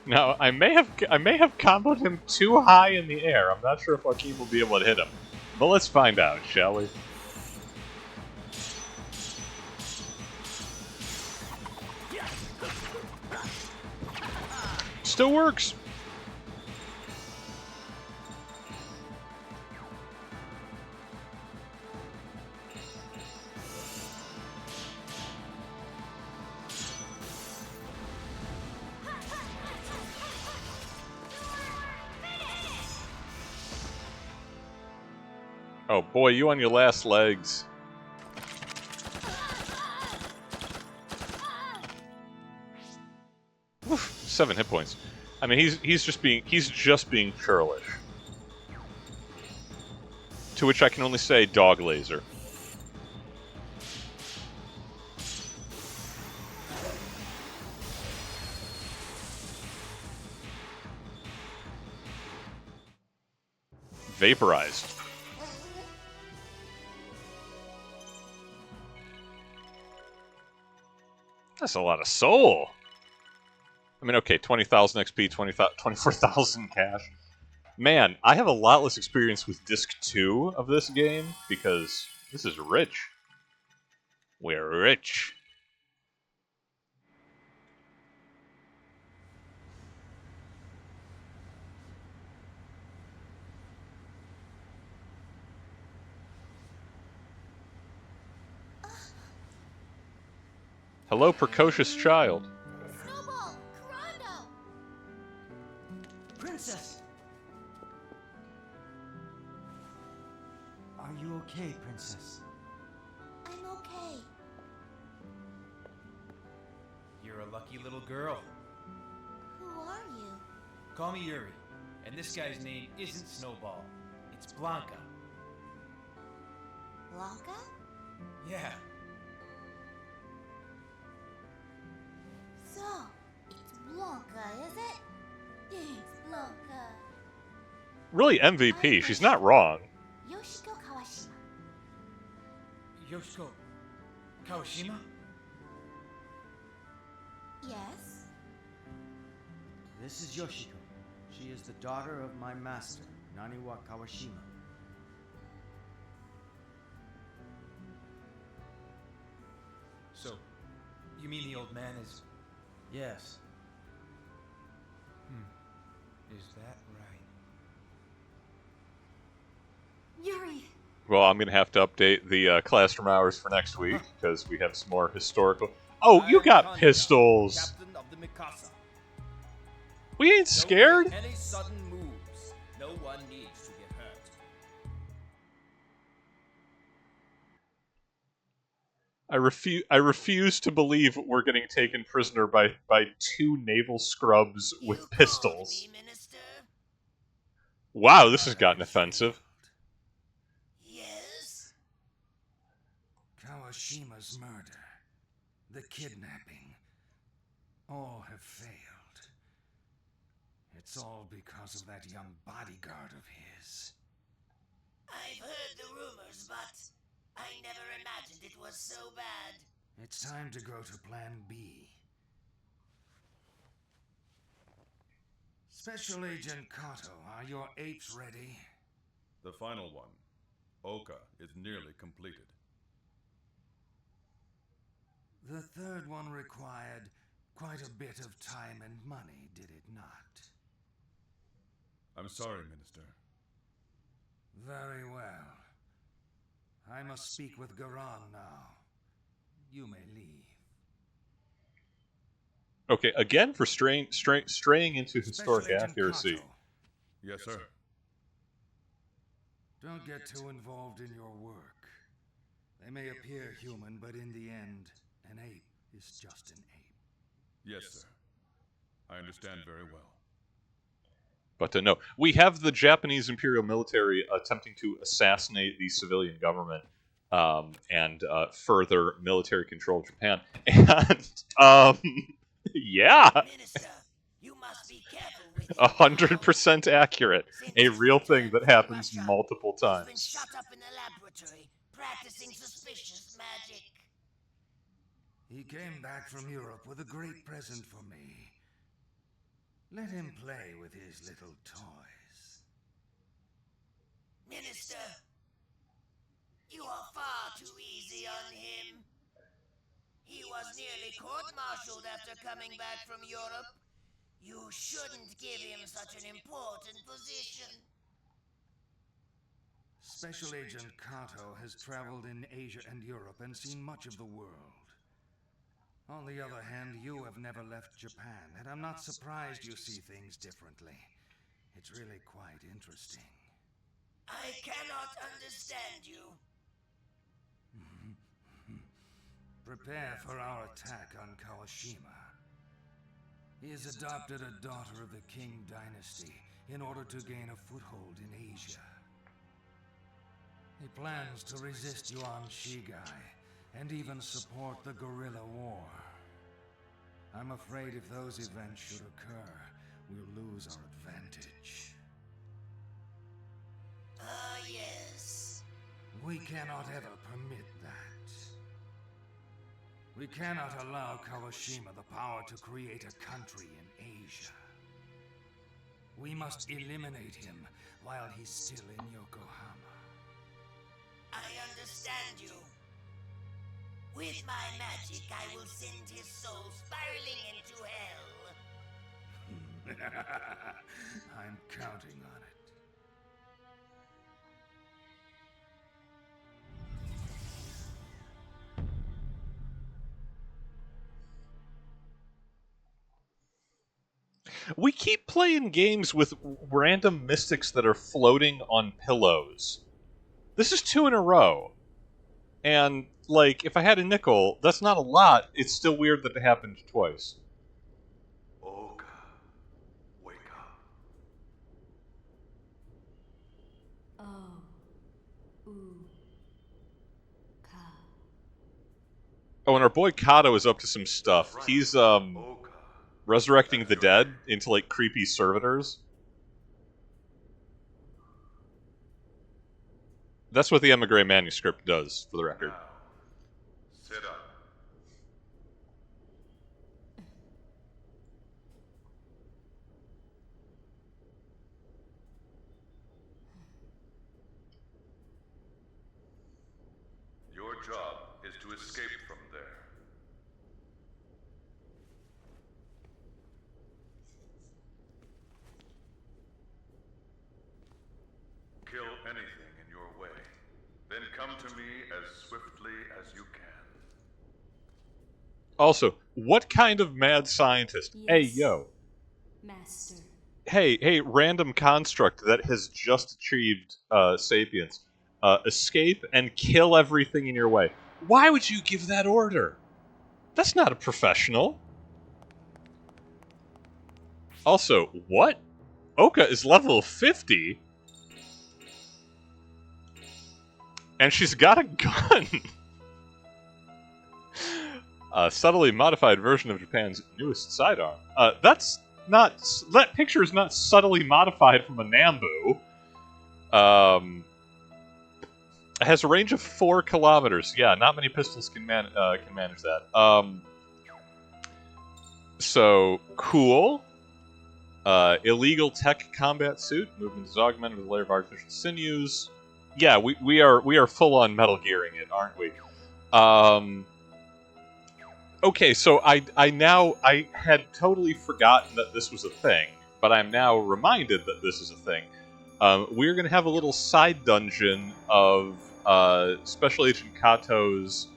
Speaker 1: Now, I may have comboed him too high in the air. I'm not sure if Joaquin will be able to hit him. But let's find out, shall we? Still works. Oh boy, you on your last legs. Oof, 7 hit points. I mean, he's just being churlish. To which I can only say, dog laser. Vaporized. That's a lot of soul. I mean, okay, 20,000 XP, 24,000 cash. Man, I have a lot less experience with Disc 2 of this game, because this is rich. We're rich. Hello, precocious child.
Speaker 6: Snowball! Corando!
Speaker 5: Princess! Are you okay, Princess?
Speaker 6: I'm okay.
Speaker 5: You're a lucky little girl.
Speaker 6: Who are you?
Speaker 5: Call me Yuri. And this guy's name isn't Snowball. It's Blanca.
Speaker 6: Blanca?
Speaker 5: Yeah.
Speaker 6: So, it's Blanca, is it? Thanks, Blanca.
Speaker 1: Really MVP, she's not wrong.
Speaker 6: Yoshiko Kawashima.
Speaker 5: Yoshiko Kawashima?
Speaker 6: Yes?
Speaker 7: This is Yoshiko. She is the daughter of my master, Naniwa Kawashima.
Speaker 5: So, you mean the old man is...
Speaker 7: Yes.
Speaker 5: Is that right?
Speaker 6: Yuri!
Speaker 1: Well, I'm going to have to update the classroom hours for next week, because we have some more historical... Oh, you got pistols!
Speaker 5: Captain of the Mikasa.
Speaker 1: We ain't scared?
Speaker 5: Any sudden moves. No one needs to get hurt.
Speaker 1: I refuse to believe we're getting taken prisoner by 2 naval scrubs with pistols.
Speaker 6: Minister?
Speaker 1: Wow, this has gotten offensive.
Speaker 6: Yes?
Speaker 4: Kawashima's murder, the kidnapping, all have failed. It's all because of that young bodyguard of his.
Speaker 6: I've heard the rumors, but I never imagined it was so bad.
Speaker 4: It's time to go to Plan B. Special Agent Kato, are your apes ready?
Speaker 8: The final one, Oka, is nearly completed.
Speaker 4: The third one required quite a bit of time and money, did it not?
Speaker 8: I'm sorry, Minister.
Speaker 4: Very well.
Speaker 9: I must speak with Garan now. You may leave.
Speaker 1: Okay, again for straying into historic
Speaker 9: Special Agent
Speaker 1: accuracy.
Speaker 9: Kato,
Speaker 8: Yes, sir.
Speaker 9: don't get too involved in your work. They may appear human, but in the end, an ape is just an ape.
Speaker 8: Yes, sir. I understand very well.
Speaker 1: But no, we have the Japanese Imperial military attempting to assassinate the civilian government and further military control of Japan. And yeah,
Speaker 6: Minister, you must be careful with him
Speaker 1: 100% accurate.
Speaker 6: Since
Speaker 1: A
Speaker 6: his
Speaker 1: real thing
Speaker 6: return
Speaker 1: that
Speaker 6: from
Speaker 1: happens
Speaker 6: Russia,
Speaker 1: multiple
Speaker 6: He's been
Speaker 1: times.
Speaker 6: shut up in a laboratory, practicing suspicious magic.
Speaker 9: He came back from Europe with a great present for me. Let him play with his little toys.
Speaker 6: Minister, you are far too easy on him. He was nearly court-martialed after coming back from Europe. You shouldn't give him such an important position.
Speaker 9: Special Agent Kato has traveled in Asia and Europe and seen much of the world. On the other hand, you have never left Japan, and I'm not surprised you see things differently. It's really quite interesting.
Speaker 6: I cannot understand you.
Speaker 9: Prepare for our attack on Kawashima. He has adopted a daughter of the Qing dynasty in order to gain a foothold in Asia. He plans to resist Yuan Shigai and even support the guerrilla war. I'm afraid if those events should occur, we'll lose our advantage.
Speaker 6: Ah, yes.
Speaker 9: We cannot ever permit that. We cannot allow Kawashima the power to create a country in Asia. We must eliminate him while he's still in Yokohama.
Speaker 6: I understand you. With my magic, I will send his soul spiraling into hell.
Speaker 9: I'm counting on it.
Speaker 1: We keep playing games with random mystics that are floating on pillows. This is 2 in a row. And, like, if I had a nickel, that's not a lot. It's still weird that it happened twice.
Speaker 8: Oka, wake up.
Speaker 1: Oh, and our boy Kato is up to some stuff. He's,
Speaker 8: Oka.
Speaker 1: resurrecting the dead into, like, creepy servitors. That's what the Emigre manuscript does, for the record.
Speaker 8: Now, sit up. Your job is to escape from there. Kill anything in your way. Then come to me as swiftly as you can.
Speaker 1: Also, what kind of mad scientist? Hey, yo.
Speaker 10: Master.
Speaker 1: Hey, random construct that has just achieved sapience. Escape and kill everything in your way. Why would you give that order? That's not a professional. Also, what? Oka is level 50? And she's got a gun! A subtly modified version of Japan's newest sidearm. That's not... That picture is not subtly modified from a Nambu. It has a range of 4 kilometers. Yeah, not many pistols can manage that. So, cool. Illegal tech combat suit. Movement is augmented with a layer of artificial sinews. Yeah, we are full on Metal Gearing it, aren't we? Okay, so I had totally forgotten that this was a thing, but I'm now reminded that this is a thing. We're gonna have a little side dungeon of Special Agent Kato's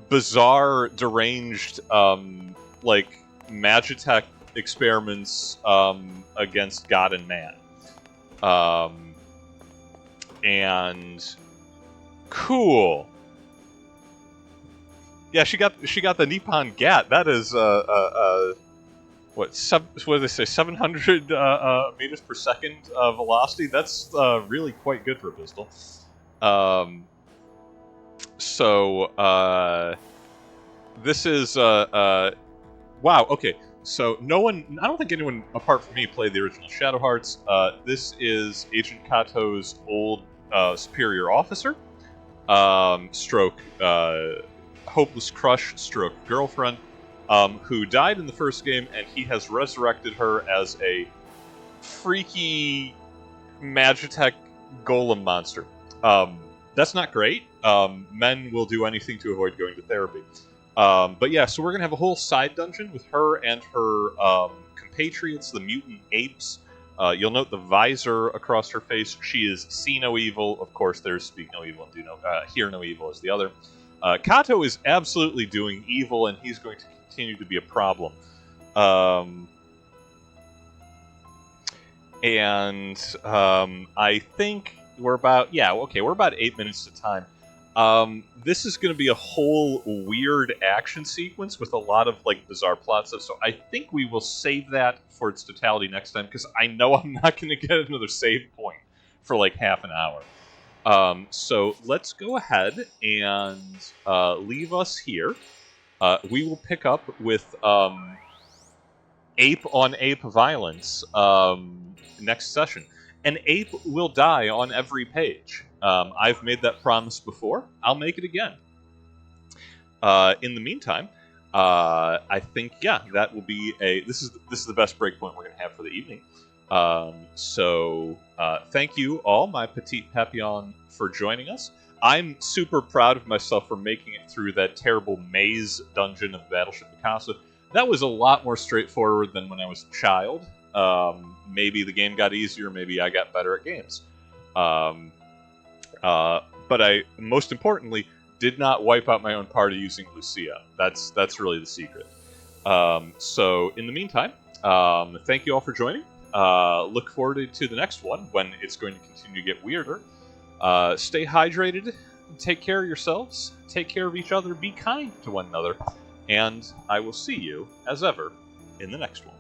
Speaker 1: bizarre, deranged, like Magitech experiments against God and man. And cool. Yeah, she got the Nippon Gat. That is what do they say? 700 meters per second velocity. That's really quite good for a pistol. This is wow. Okay, so no one. I don't think anyone apart from me played the original Shadow Hearts. This is Agent Kato's old superior officer, stroke hopeless crush, stroke girlfriend, who died in the first game, and he has resurrected her as a freaky Magitech golem monster. That's not great. Men will do anything to avoid going to therapy. But yeah, so we're going to have a whole side dungeon with her and her compatriots, the mutant apes. You'll note the visor across her face. She is see no evil. Of course, there's speak no evil and hear no evil is the other. Kato is absolutely doing evil, and he's going to continue to be a problem. I think we're about 8 minutes to time. This is going to be a whole weird action sequence with a lot of like bizarre plot stuff. So I think we will save that for its totality next time, because I know I'm not going to get another save point for like half an hour. So let's go ahead and leave us here. We will pick up with ape on ape violence next session. An ape will die on every page. I've made that promise before. I'll make it again. In the meantime, I think that will be this is the best breakpoint we're going to have for the evening. Thank you all, my petite papillon, for joining us. I'm super proud of myself for making it through that terrible maze dungeon of Battleship Mikasa. That was a lot more straightforward than when I was a child. Maybe the game got easier, maybe I got better at games. But I, most importantly, did not wipe out my own party using Lucia. That's really the secret. So in the meantime, thank you all for joining. Look forward to the next one, when it's going to continue to get weirder. Stay hydrated, take care of yourselves, take care of each other, be kind to one another, and I will see you, as ever, in the next one.